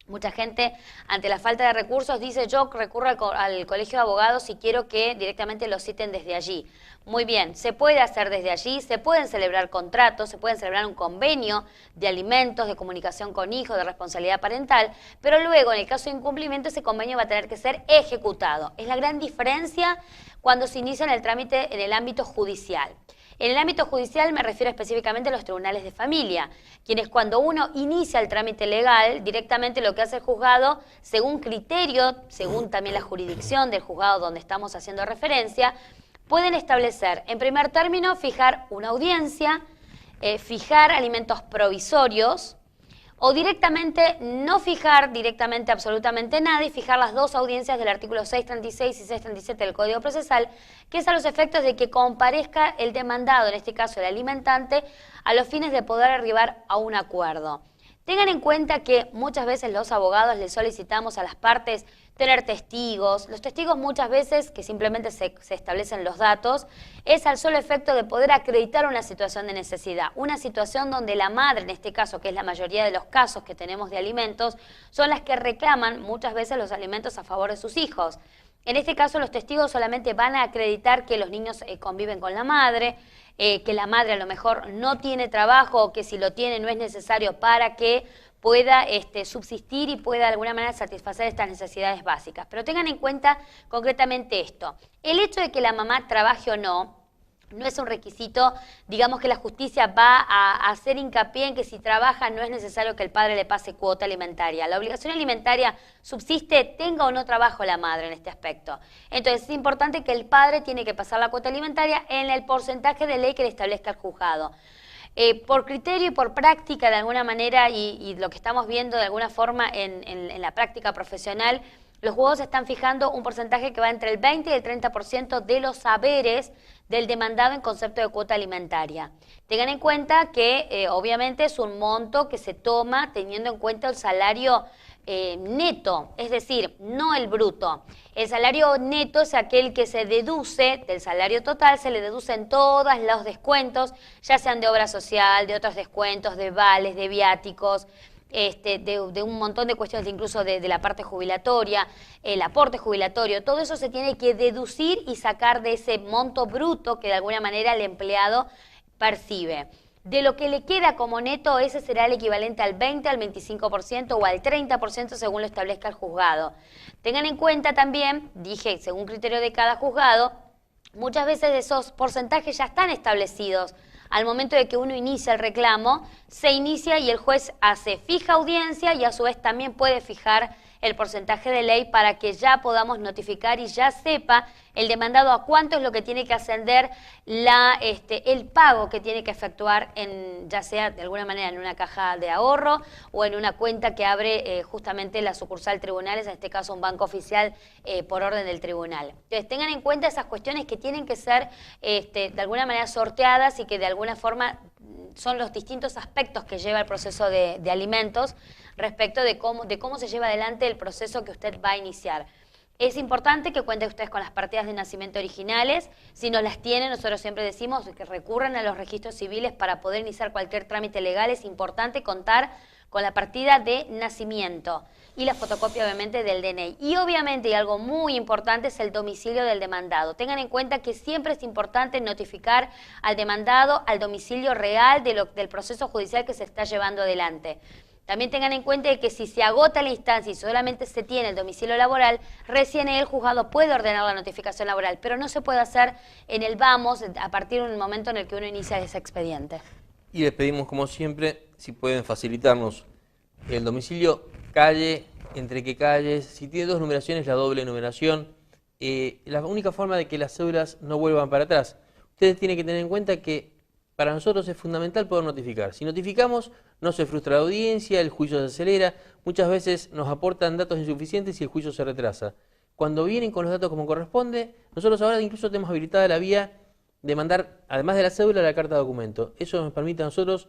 Mucha gente, ante la falta de recursos, dice yo recurro al Colegio de Abogados y quiero que directamente lo citen desde allí. Muy bien, se puede hacer desde allí, se pueden celebrar contratos, se pueden celebrar un convenio de alimentos, de comunicación con hijos, de responsabilidad parental, pero luego, en el caso de incumplimiento, ese convenio va a tener que ser ejecutado. Es la gran diferencia cuando se inicia en el trámite en el ámbito judicial. En el ámbito judicial me refiero específicamente a los tribunales de familia, quienes cuando uno inicia el trámite legal, directamente lo que hace el juzgado, según criterio, según también la jurisdicción del juzgado donde estamos haciendo referencia, pueden establecer, en primer término, fijar una audiencia, fijar alimentos provisorios, o directamente no fijar directamente absolutamente nada y fijar las dos audiencias del artículo 636 y 637 del Código Procesal, que es a los efectos de que comparezca el demandado, en este caso el alimentante, a los fines de poder arribar a un acuerdo. Tengan en cuenta que muchas veces los abogados les solicitamos a las partes tener testigos. Los testigos muchas veces, que simplemente se establecen los datos, es al solo efecto de poder acreditar una situación de necesidad. Una situación donde la madre, en este caso, que es la mayoría de los casos que tenemos de alimentos, son las que reclaman muchas veces los alimentos a favor de sus hijos. En este caso, los testigos solamente van a acreditar que los niños conviven con la madre, que la madre a lo mejor no tiene trabajo o que si lo tiene no es necesario para que pueda subsistir y pueda de alguna manera satisfacer estas necesidades básicas. Pero tengan en cuenta concretamente esto. El hecho de que la mamá trabaje o no es un requisito, digamos que la justicia va a hacer hincapié en que si trabaja no es necesario que el padre le pase cuota alimentaria. La obligación alimentaria subsiste, tenga o no trabajo la madre en este aspecto. Entonces es importante que el padre tiene que pasar la cuota alimentaria en el porcentaje de ley que le establezca el juzgado. Por criterio y por práctica, de alguna manera, y lo que estamos viendo de alguna forma en la práctica profesional, los juzgados están fijando un porcentaje que va entre el 20 y el 30% de los saberes del demandado en concepto de cuota alimentaria. Tengan en cuenta que obviamente es un monto que se toma teniendo en cuenta el salario neto, es decir, no el bruto. El salario neto es aquel que se deduce del salario total, se le deducen todos los descuentos, ya sean de obra social, de otros descuentos, de vales, de viáticos, de un montón de cuestiones, incluso de la parte jubilatoria, el aporte jubilatorio, todo eso se tiene que deducir y sacar de ese monto bruto que de alguna manera el empleado percibe. De lo que le queda como neto, ese será el equivalente al 20, al 25% o al 30% según lo establezca el juzgado. Tengan en cuenta también, dije, según criterio de cada juzgado, muchas veces esos porcentajes ya están establecidos. Al momento de que uno inicia el reclamo, se inicia y el juez fija audiencia y a su vez también puede fijar el porcentaje de ley para que ya podamos notificar y ya sepa el demandado a cuánto es lo que tiene que ascender el pago que tiene que efectuar, ya sea de alguna manera en una caja de ahorro o en una cuenta que abre justamente la sucursal tribunales, en este caso un banco oficial por orden del tribunal. Entonces tengan en cuenta esas cuestiones que tienen que ser de alguna manera sorteadas y que de alguna forma son los distintos aspectos que lleva el proceso de alimentos respecto de cómo se lleva adelante el proceso que usted va a iniciar. Es importante que cuenten ustedes con las partidas de nacimiento originales. Si no las tienen, nosotros siempre decimos que recurran a los registros civiles para poder iniciar cualquier trámite legal. Es importante contar con la partida de nacimiento y la fotocopia obviamente del DNI. Y obviamente, y algo muy importante, es el domicilio del demandado. Tengan en cuenta que siempre es importante notificar al demandado al domicilio real del proceso judicial que se está llevando adelante. También tengan en cuenta que si se agota la instancia y solamente se tiene el domicilio laboral, recién el juzgado puede ordenar la notificación laboral, pero no se puede hacer en el vamos a partir del momento en el que uno inicia ese expediente. Y les pedimos, como siempre, si pueden facilitarnos el domicilio, calle, entre qué calles, si tiene dos numeraciones, la doble numeración. La única forma de que las cédulas no vuelvan para atrás. Ustedes tienen que tener en cuenta que para nosotros es fundamental poder notificar. Si notificamos, no se frustra la audiencia, el juicio se acelera, muchas veces nos aportan datos insuficientes y el juicio se retrasa. Cuando vienen con los datos como corresponde, nosotros ahora incluso tenemos habilitada la vía de mandar, además de la cédula, la carta de documento. Eso nos permite a nosotros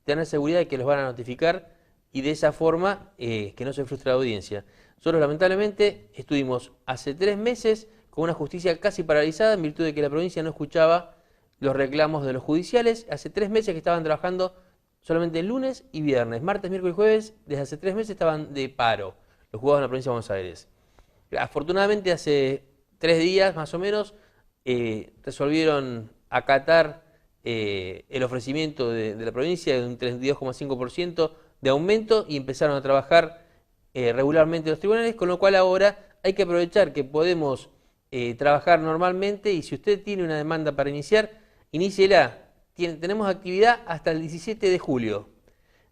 tener seguridad de que los van a notificar y de esa forma que no se frustre la audiencia. Nosotros lamentablemente estuvimos hace 3 meses con una justicia casi paralizada en virtud de que la provincia no escuchaba los reclamos de los judiciales. Hace 3 meses que estaban trabajando solamente lunes y viernes, martes, miércoles y jueves, desde hace 3 meses estaban de paro los juzgados de la provincia de Buenos Aires. Afortunadamente hace 3 días más o menos resolvieron acatar el ofrecimiento de la provincia de un 32,5% de aumento y empezaron a trabajar regularmente los tribunales, con lo cual ahora hay que aprovechar que podemos trabajar normalmente y si usted tiene una demanda para iniciar, iníciela. Tenemos actividad hasta el 17 de julio.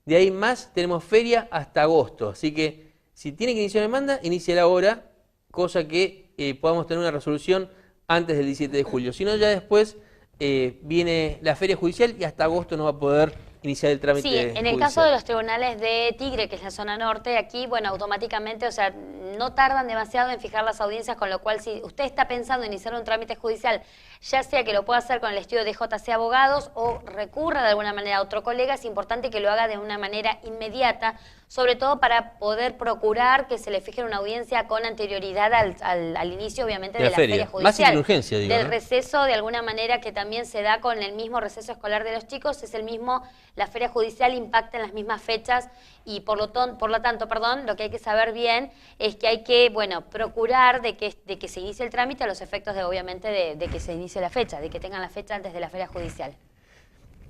De ahí más tenemos feria hasta agosto. Así que si tiene que iniciar una demanda, iníciela ahora, cosa que podamos tener una resolución antes del 17 de julio. Si no, ya después viene la feria judicial y hasta agosto no va a poder iniciar el trámite judicial. Sí, en el caso de los tribunales de Tigre, que es la zona norte, aquí, bueno, automáticamente, o sea, no tardan demasiado en fijar las audiencias, con lo cual si usted está pensando en iniciar un trámite judicial, ya sea que lo pueda hacer con el estudio de JC Abogados o recurra de alguna manera a otro colega, es importante que lo haga de una manera inmediata, sobre todo para poder procurar que se le fije una audiencia con anterioridad al inicio, obviamente, de la feria judicial. Más sin urgencia, digo, del ¿no? receso, de alguna manera, que también se da con el mismo receso escolar de los chicos, es el mismo, la feria judicial impacta en las mismas fechas y por lo tanto, lo que hay que saber bien es que hay que, bueno, procurar de que se inicie el trámite a los efectos de, obviamente, de que se inicie la fecha, de que tengan la fecha antes de la feria judicial.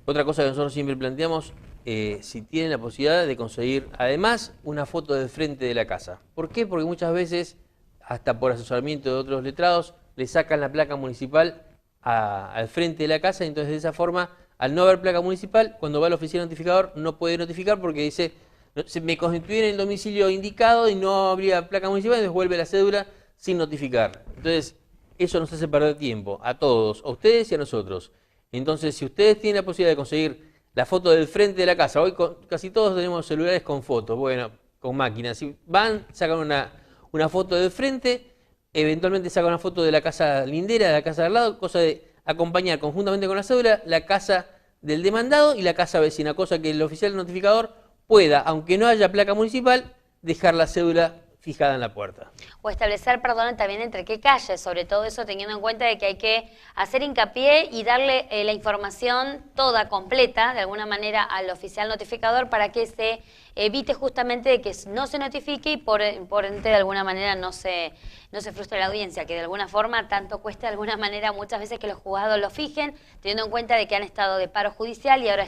Otra cosa que nosotros siempre planteamos, si tienen la posibilidad de conseguir, además, una foto del frente de la casa. ¿Por qué? Porque muchas veces, hasta por asesoramiento de otros letrados, le sacan la placa municipal al frente de la casa y entonces de esa forma, al no haber placa municipal, cuando va al oficial notificador no puede notificar porque dice, me constituí en el domicilio indicado y no habría placa municipal, entonces vuelve la cédula sin notificar. Entonces, eso nos hace perder tiempo a todos, a ustedes y a nosotros. Entonces, si ustedes tienen la posibilidad de conseguir la foto del frente de la casa. Hoy casi todos tenemos celulares con fotos, bueno, con máquinas. Si van, sacan una foto del frente, eventualmente sacan una foto de la casa lindera, de la casa de al lado, cosa de acompañar conjuntamente con la cédula la casa del demandado y la casa vecina, cosa que el oficial notificador pueda, aunque no haya placa municipal, dejar la cédula fijada en la puerta. O establecer, perdón, también entre qué calles, sobre todo eso teniendo en cuenta de que hay que hacer hincapié y darle la información toda, completa, de alguna manera al oficial notificador para que se evite justamente de que no se notifique y por ende de alguna manera no se frustre la audiencia, que de alguna forma tanto cuesta de alguna manera muchas veces que los juzgados lo fijen, teniendo en cuenta de que han estado de paro judicial y ahora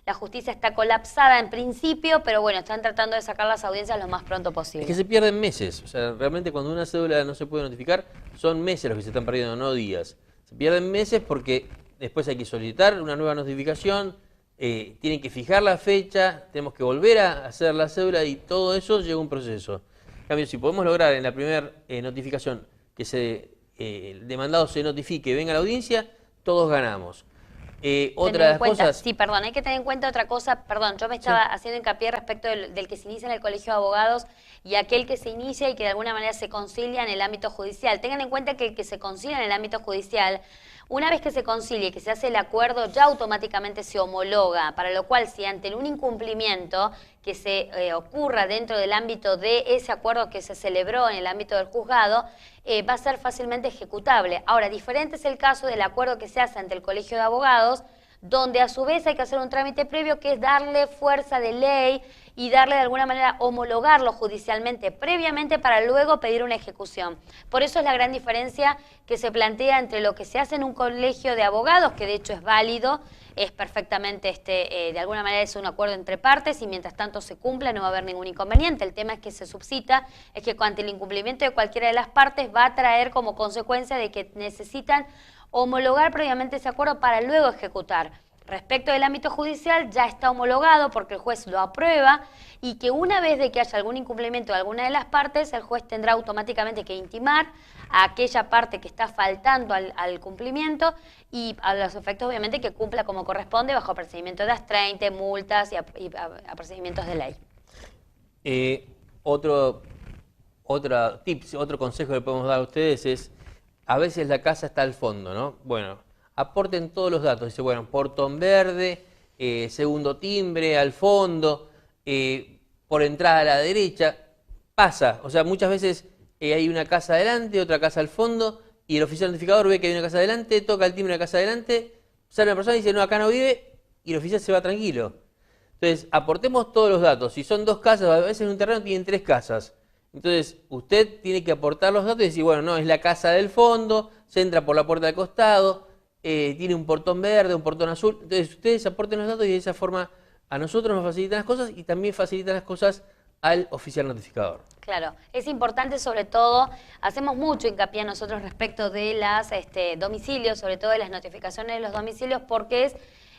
la justicia está colapsada en principio, pero bueno, están tratando de sacar las audiencias lo más pronto posible. Es que se pierden meses, o sea, realmente cuando una cédula no se puede notificar, son meses los que se están perdiendo, no días. Se pierden meses porque después hay que solicitar una nueva notificación, tienen que fijar la fecha, tenemos que volver a hacer la cédula y todo eso lleva un proceso. En cambio, si podemos lograr en la primera notificación que el demandado se notifique y venga a la audiencia, todos ganamos. Otra de las cosas... Sí, perdón, hay que tener en cuenta otra cosa, perdón, yo me estaba haciendo hincapié respecto del que se inicia en el Colegio de Abogados y aquel que se inicia y que de alguna manera se concilia en el ámbito judicial. Tengan en cuenta que el que se concilia en el ámbito judicial, una vez que se concilia y que se hace el acuerdo, ya automáticamente se homologa, para lo cual si ante un incumplimiento que se ocurra dentro del ámbito de ese acuerdo que se celebró en el ámbito del juzgado, va a ser fácilmente ejecutable. Ahora, diferente es el caso del acuerdo que se hace ante el Colegio de Abogados, donde a su vez hay que hacer un trámite previo que es darle fuerza de ley y darle de alguna manera homologarlo judicialmente previamente para luego pedir una ejecución. Por eso es la gran diferencia que se plantea entre lo que se hace en un colegio de abogados, que de hecho es válido, es perfectamente, de alguna manera es un acuerdo entre partes y mientras tanto se cumpla no va a haber ningún inconveniente. El tema es que se suscita, es que ante el incumplimiento de cualquiera de las partes va a traer como consecuencia de que necesitan homologar previamente ese acuerdo para luego ejecutar. Respecto del ámbito judicial ya está homologado porque el juez lo aprueba y que una vez de que haya algún incumplimiento de alguna de las partes, el juez tendrá automáticamente que intimar a aquella parte que está faltando al cumplimiento y a los efectos obviamente que cumpla como corresponde bajo procedimiento de AS-30, multas y a procedimientos de ley. Otro consejo que le podemos dar a ustedes es, a veces la casa está al fondo, ¿no? Bueno, aporten todos los datos. Dice, bueno, portón verde, segundo timbre, al fondo, por entrada a la derecha. Pasa, o sea, muchas veces hay una casa adelante, otra casa al fondo, y el oficial notificador ve que hay una casa adelante, toca el timbre de la casa adelante, sale una persona y dice, no, acá no vive, y el oficial se va tranquilo. Entonces, aportemos todos los datos. Si son dos casas, a veces en un terreno tienen tres casas. Entonces, usted tiene que aportar los datos y decir, bueno, no, es la casa del fondo, se entra por la puerta de costado, tiene un portón verde, un portón azul. Entonces, ustedes aporten los datos y de esa forma a nosotros nos facilitan las cosas y también facilitan las cosas al oficial notificador. Claro, es importante sobre todo, hacemos mucho hincapié nosotros respecto de los domicilios, sobre todo de las notificaciones de los domicilios, porque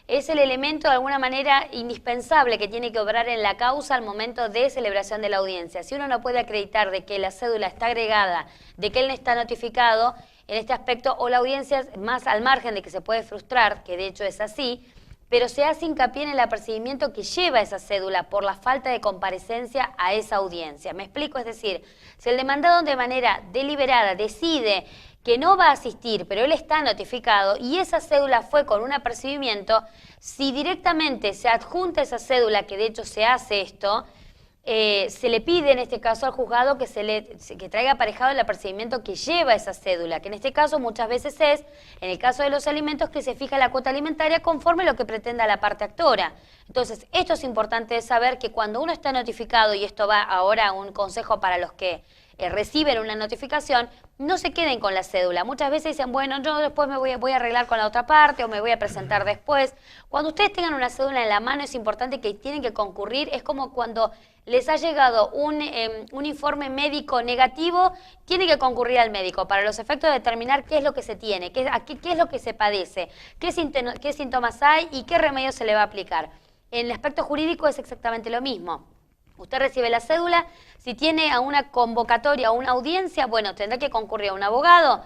es el elemento de alguna manera indispensable que tiene que obrar en la causa al momento de celebración de la audiencia. Si uno no puede acreditar de que la cédula está agregada, de que él no está notificado, en este aspecto, o la audiencia es más al margen de que se puede frustrar, que de hecho es así, pero se hace hincapié en el apercibimiento que lleva esa cédula por la falta de comparecencia a esa audiencia. Me explico, es decir, si el demandado de manera deliberada decide que no va a asistir, pero él está notificado y esa cédula fue con un apercibimiento, si directamente se adjunta esa cédula, que de hecho se hace esto, se le pide en este caso al juzgado que traiga aparejado el apercibimiento que lleva esa cédula, que en este caso muchas veces es, en el caso de los alimentos, que se fija la cuota alimentaria conforme lo que pretenda la parte actora. Entonces, esto es importante de saber que cuando uno está notificado, y esto va ahora a un consejo para los que reciben una notificación, no se queden con la cédula. Muchas veces dicen, bueno, yo después me voy a arreglar con la otra parte o me voy a presentar después. Cuando ustedes tengan una cédula en la mano es importante que tienen que concurrir. Es como cuando les ha llegado un informe médico negativo, tiene que concurrir al médico para los efectos de determinar qué es lo que se tiene, qué es lo que se padece, qué síntomas hay y qué remedio se le va a aplicar. En el aspecto jurídico es exactamente lo mismo. Usted recibe la cédula, si tiene a una convocatoria o una audiencia, bueno, tendrá que concurrir a un abogado,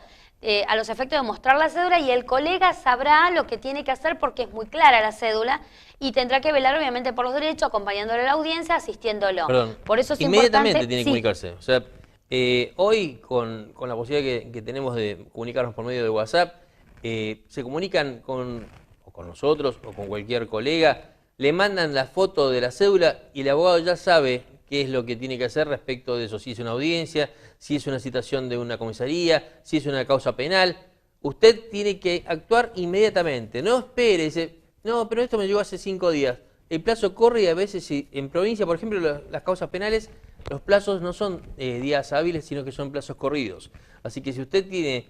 a los efectos de mostrar la cédula y el colega sabrá lo que tiene que hacer porque es muy clara la cédula y tendrá que velar obviamente por los derechos, acompañándole a la audiencia, asistiéndolo. Perdón, por eso es inmediatamente importante, tiene que comunicarse. O sea, hoy con la posibilidad que tenemos de comunicarnos por medio de WhatsApp, se comunican con nosotros o con cualquier colega, le mandan la foto de la cédula y el abogado ya sabe qué es lo que tiene que hacer respecto de eso, si es una audiencia, si es una citación de una comisaría, si es una causa penal. Usted tiene que actuar inmediatamente, no espere, dice, no, pero esto me llegó hace 5 días. El plazo corre y a veces, si en provincia, por ejemplo, las causas penales, los plazos no son días hábiles, sino que son plazos corridos. Así que si usted tiene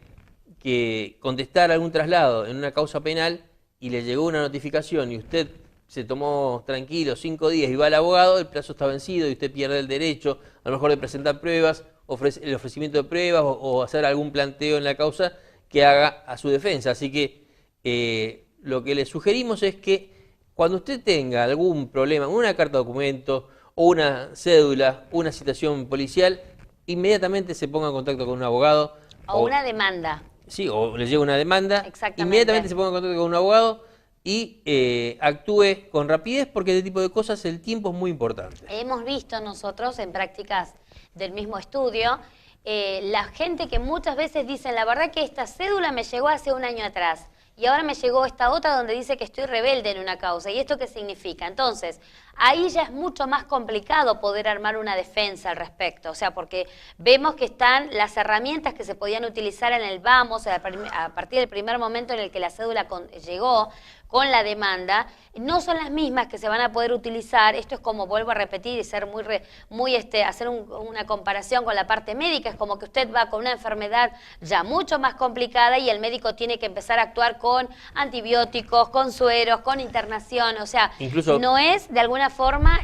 que contestar algún traslado en una causa penal y le llegó una notificación y usted se tomó tranquilo 5 días y va al abogado, el plazo está vencido y usted pierde el derecho, a lo mejor de presentar pruebas, el ofrecimiento de pruebas o hacer algún planteo en la causa que haga a su defensa. Así que lo que le sugerimos es que cuando usted tenga algún problema, una carta de documento o una cédula, una citación policial, inmediatamente se ponga en contacto con un abogado. O una demanda. Sí, o le llega una demanda, Exactamente. Inmediatamente se ponga en contacto con un abogado y actúe con rapidez porque este tipo de cosas el tiempo es muy importante. Hemos visto nosotros en prácticas del mismo estudio, la gente que muchas veces dice, la verdad que esta cédula me llegó hace 1 año atrás y ahora me llegó esta otra donde dice que estoy rebelde en una causa. ¿Y esto qué significa? Entonces, ahí ya es mucho más complicado poder armar una defensa al respecto. O sea, porque vemos que están las herramientas que se podían utilizar en el vamos, a partir del primer momento en el que la cédula llegó con la demanda, no son las mismas que se van a poder utilizar. Esto es como, vuelvo a repetir y ser hacer una comparación con la parte médica. Es como que usted va con una enfermedad ya mucho más complicada y el médico tiene que empezar a actuar con antibióticos, con sueros, con internación. O sea, incluso no es de alguna forma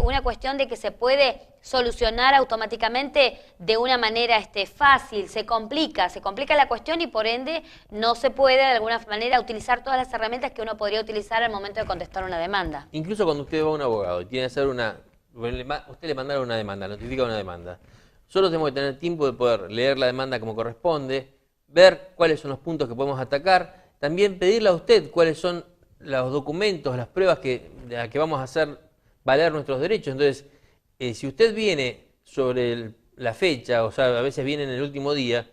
una cuestión de que se puede solucionar automáticamente de una manera fácil, se complica la cuestión y por ende no se puede de alguna manera utilizar todas las herramientas que uno podría utilizar al momento de contestar una demanda. Incluso cuando usted va a un abogado y tiene que hacer usted le mandaron una demanda, notifica una demanda. Nosotros tenemos que tener tiempo de poder leer la demanda como corresponde, ver cuáles son los puntos que podemos atacar, también pedirle a usted cuáles son los documentos, las pruebas que vamos a hacer valer nuestros derechos. Entonces, si usted viene sobre la fecha, o sea, a veces viene en el último día,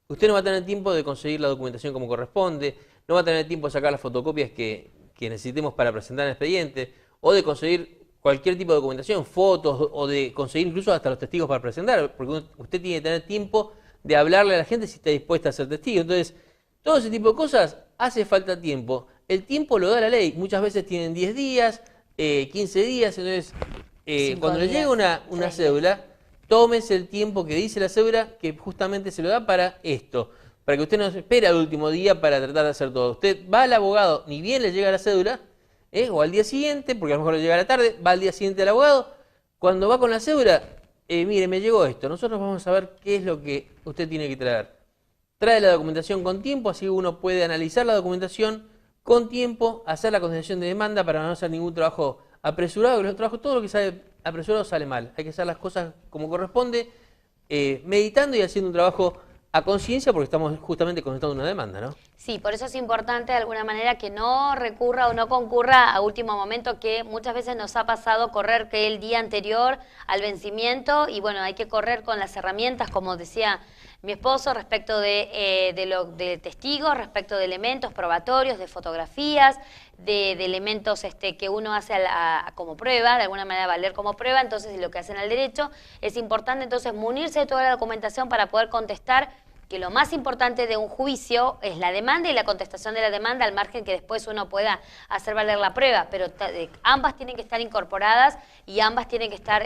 usted no va a tener tiempo de conseguir la documentación como corresponde, no va a tener tiempo de sacar las fotocopias que necesitemos para presentar el expediente, o de conseguir cualquier tipo de documentación, fotos, o de conseguir incluso hasta los testigos para presentar, porque usted tiene que tener tiempo de hablarle a la gente si está dispuesta a ser testigo. Entonces, todo ese tipo de cosas hace falta tiempo. El tiempo lo da la ley, muchas veces tienen 10 días, 15 días, entonces cuando le llega una cédula, tómese el tiempo que dice la cédula, que justamente se lo da para esto, para que usted no se espere al último día para tratar de hacer todo. Usted va al abogado, ni bien le llega la cédula, o al día siguiente, porque a lo mejor le llega a la tarde, va al día siguiente al abogado, cuando va con la cédula, mire, me llegó esto, nosotros vamos a ver qué es lo que usted tiene que traer. Trae la documentación con tiempo, así uno puede analizar la documentación con tiempo, hacer la contestación de demanda para no hacer ningún trabajo apresurado, que todo lo que sale apresurado sale mal. Hay que hacer las cosas como corresponde, meditando y haciendo un trabajo a conciencia porque estamos justamente contestando una demanda, ¿no? Sí, por eso es importante de alguna manera que no recurra o no concurra a último momento, que muchas veces nos ha pasado correr que el día anterior al vencimiento y bueno, hay que correr con las herramientas, como decía mi esposo, respecto de testigos, respecto de elementos probatorios, de fotografías, de elementos que uno hace como prueba, de alguna manera valer como prueba. Entonces, lo que hacen al derecho es importante entonces munirse de toda la documentación para poder contestar, que lo más importante de un juicio es la demanda y la contestación de la demanda, al margen que después uno pueda hacer valer la prueba, pero ambas tienen que estar incorporadas y ambas tienen que estar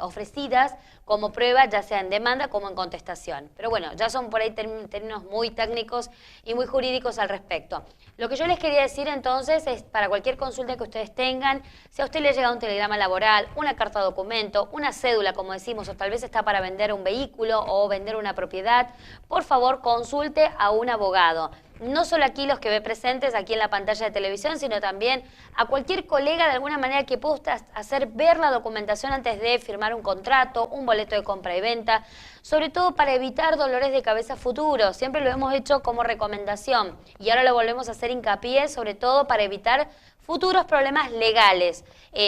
ofrecidas como prueba, ya sea en demanda como en contestación. Pero bueno, ya son por ahí términos muy técnicos y muy jurídicos al respecto. Lo que yo les quería decir entonces es, para cualquier consulta que ustedes tengan, si a usted le llega un telegrama laboral, una carta de documento, una cédula, como decimos, o tal vez está para vender un vehículo o vender una propiedad, por favor consulte a un abogado. no solo aquí los que ve presentes, aquí en la pantalla de televisión, sino también a cualquier colega de alguna manera que pueda hacer ver la documentación antes de firmar un contrato, un boleto de compra y venta, sobre todo para evitar dolores de cabeza futuros. Siempre lo hemos hecho como recomendación y ahora lo volvemos a hacer hincapié, sobre todo para evitar futuros problemas legales.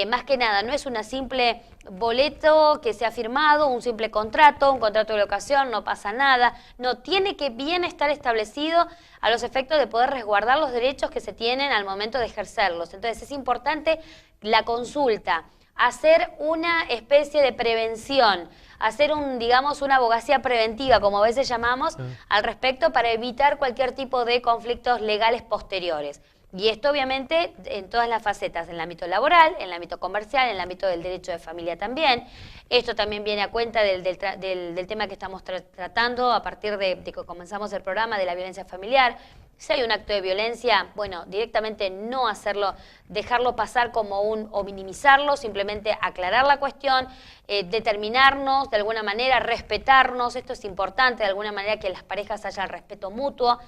Más que nada, no es una simple boleto que se ha firmado, un simple contrato, un contrato de locación, no pasa nada. No, tiene que bien estar establecido a los efectos de poder resguardar los derechos que se tienen al momento de ejercerlos. Entonces es importante la consulta, hacer una especie de prevención, hacer digamos, una abogacía preventiva, como a veces llamamos, al respecto para evitar cualquier tipo de conflictos legales posteriores. Y esto obviamente en todas las facetas, en el ámbito laboral, en el ámbito comercial, en el ámbito del derecho de familia también. Esto también viene a cuenta del tema que estamos tratando a partir de que comenzamos el programa de la violencia familiar. Si hay un acto de violencia, bueno, directamente no hacerlo, dejarlo pasar como o minimizarlo, simplemente aclarar la cuestión, determinarnos de alguna manera, respetarnos. Esto es importante, de alguna manera que en las parejas haya el respeto mutuo,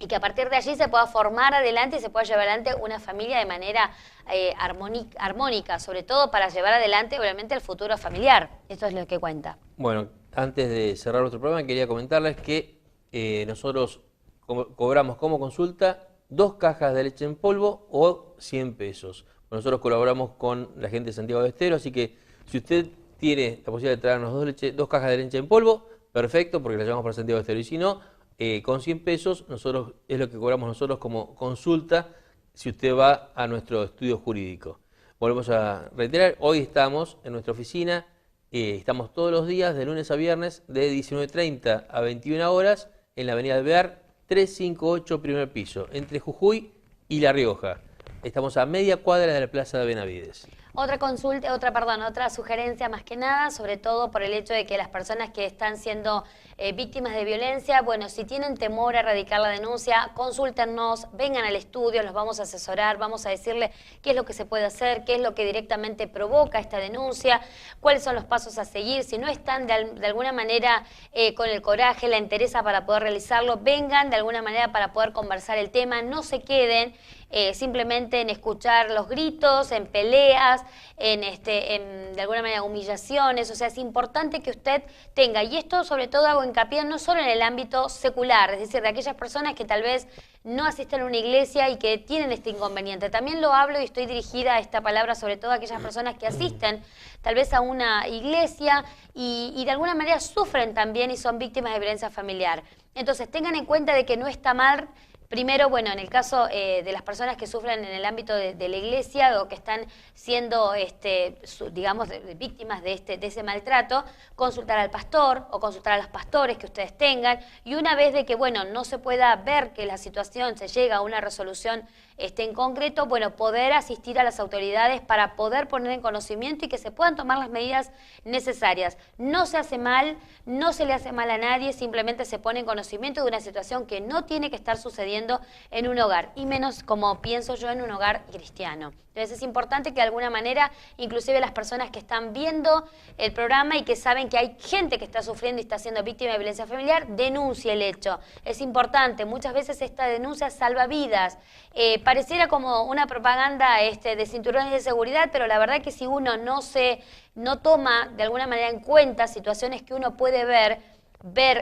y que a partir de allí se pueda formar adelante y se pueda llevar adelante una familia de manera armónica, sobre todo para llevar adelante obviamente el futuro familiar. Esto es lo que cuenta. Bueno, antes de cerrar nuestro programa quería comentarles que nosotros cobramos como consulta 2 cajas de leche en polvo o 100 pesos. Nosotros colaboramos con la gente de Santiago del Estero, así que si usted tiene la posibilidad de traernos 2 cajas de leche en polvo, perfecto, porque la llevamos para Santiago del Estero, y si no, con 100 pesos nosotros es lo que cobramos nosotros como consulta si usted va a nuestro estudio jurídico. Volvemos a reiterar, hoy estamos en nuestra oficina, estamos todos los días de lunes a viernes de 19:30 a 21 horas en la avenida Alvear 358 primer piso, entre Jujuy y La Rioja. Estamos a media cuadra de la Plaza de Benavides. Otra sugerencia más que nada, sobre todo por el hecho de que las personas que están siendo víctimas de violencia, bueno, si tienen temor a erradicar la denuncia, consúltennos, vengan al estudio, los vamos a asesorar, vamos a decirle qué es lo que se puede hacer, qué es lo que directamente provoca esta denuncia, cuáles son los pasos a seguir. Si no están de alguna manera con el coraje, la entereza para poder realizarlo, vengan de alguna manera para poder conversar el tema, no se queden simplemente en escuchar los gritos, en peleas, en de alguna manera humillaciones. O sea, es importante que usted tenga, y esto sobre todo hago hincapié no solo en el ámbito secular, es decir, de aquellas personas que tal vez no asisten a una iglesia y que tienen este inconveniente. También lo hablo y estoy dirigida a esta palabra sobre todo a aquellas personas que asisten tal vez a una iglesia y de alguna manera sufren también y son víctimas de violencia familiar. Entonces tengan en cuenta de que no está mal. Primero, bueno, en el caso de las personas que sufren en el ámbito de la iglesia o que están siendo, digamos, víctimas de ese maltrato, consultar al pastor o consultar a los pastores que ustedes tengan, y una vez de que, bueno, no se pueda ver que la situación se llega a una resolución en concreto, bueno, poder asistir a las autoridades para poder poner en conocimiento y que se puedan tomar las medidas necesarias. No se hace mal, no se le hace mal a nadie, simplemente se pone en conocimiento de una situación que no tiene que estar sucediendo en un hogar, y menos, como pienso yo, en un hogar cristiano. Entonces es importante que de alguna manera, inclusive las personas que están viendo el programa y que saben que hay gente que está sufriendo y está siendo víctima de violencia familiar, denuncie el hecho. Es importante, muchas veces esta denuncia salva vidas. Pareciera como una propaganda de cinturones de seguridad, pero la verdad que si uno no toma de alguna manera en cuenta situaciones que uno puede ver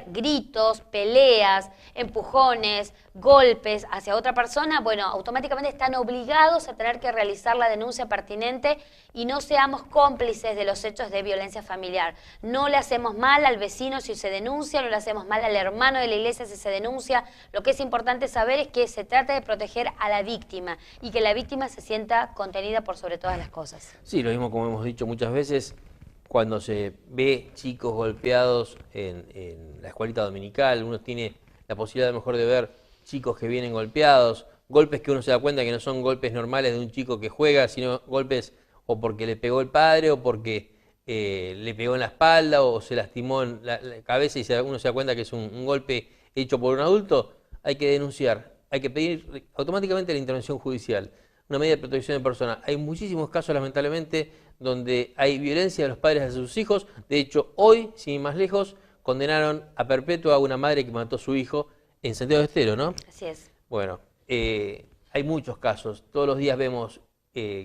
gritos, peleas, empujones, golpes hacia otra persona, bueno, automáticamente están obligados a tener que realizar la denuncia pertinente y no seamos cómplices de los hechos de violencia familiar. No le hacemos mal al vecino si se denuncia, no le hacemos mal al hermano de la iglesia si se denuncia. Lo que es importante saber es que se trata de proteger a la víctima y que la víctima se sienta contenida por sobre todas las cosas. Sí, lo mismo como hemos dicho muchas veces, cuando se ve chicos golpeados en la escuelita dominical, uno tiene la posibilidad a lo mejor de ver chicos que vienen golpeados, golpes que uno se da cuenta que no son golpes normales de un chico que juega, sino golpes o porque le pegó el padre o porque le pegó en la espalda o se lastimó en la cabeza y uno se da cuenta que es un golpe hecho por un adulto. Hay que denunciar, hay que pedir automáticamente la intervención judicial, una medida de protección de personas. Hay muchísimos casos, lamentablemente, donde hay violencia de los padres hacia sus hijos. De hecho, hoy, sin ir más lejos, condenaron a perpetua a una madre que mató a su hijo En Santiago del Estero, ¿no? Así es. Bueno, hay muchos casos. Todos los días vemos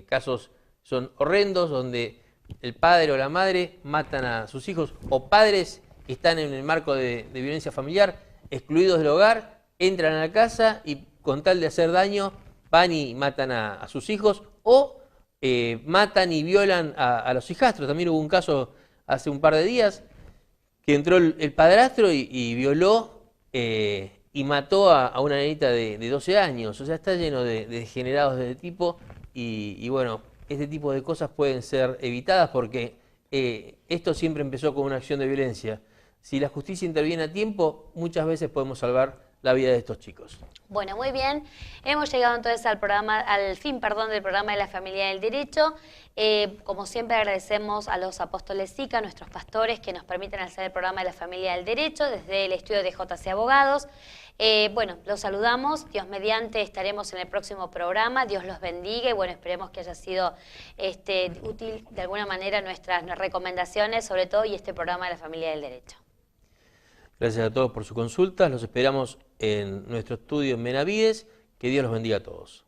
casos, son horrendos, donde el padre o la madre matan a sus hijos, o padres que están en el marco de violencia familiar, excluidos del hogar, entran a la casa y con tal de hacer daño van y matan a sus hijos, o matan y violan a los hijastros. También hubo un caso hace un par de días que entró el padrastro y violó y mató a una nenita de 12 años. O sea, está lleno de degenerados de este tipo y bueno, este tipo de cosas pueden ser evitadas porque esto siempre empezó con una acción de violencia. Si la justicia interviene a tiempo, muchas veces podemos salvar la vida de estos chicos. Bueno, muy bien. Hemos llegado entonces al fin del programa de la Familia del Derecho. Como siempre agradecemos a los apóstoles SICA, nuestros pastores, que nos permiten hacer el programa de la Familia del Derecho desde el estudio de JC Abogados. Bueno, los saludamos. Dios mediante estaremos en el próximo programa. Dios los bendiga y bueno, esperemos que haya sido útil de alguna manera nuestras recomendaciones, sobre todo, y este programa de la Familia del Derecho. Gracias a todos por su consulta. Los esperamos en nuestro estudio en Benavides. Que Dios los bendiga a todos.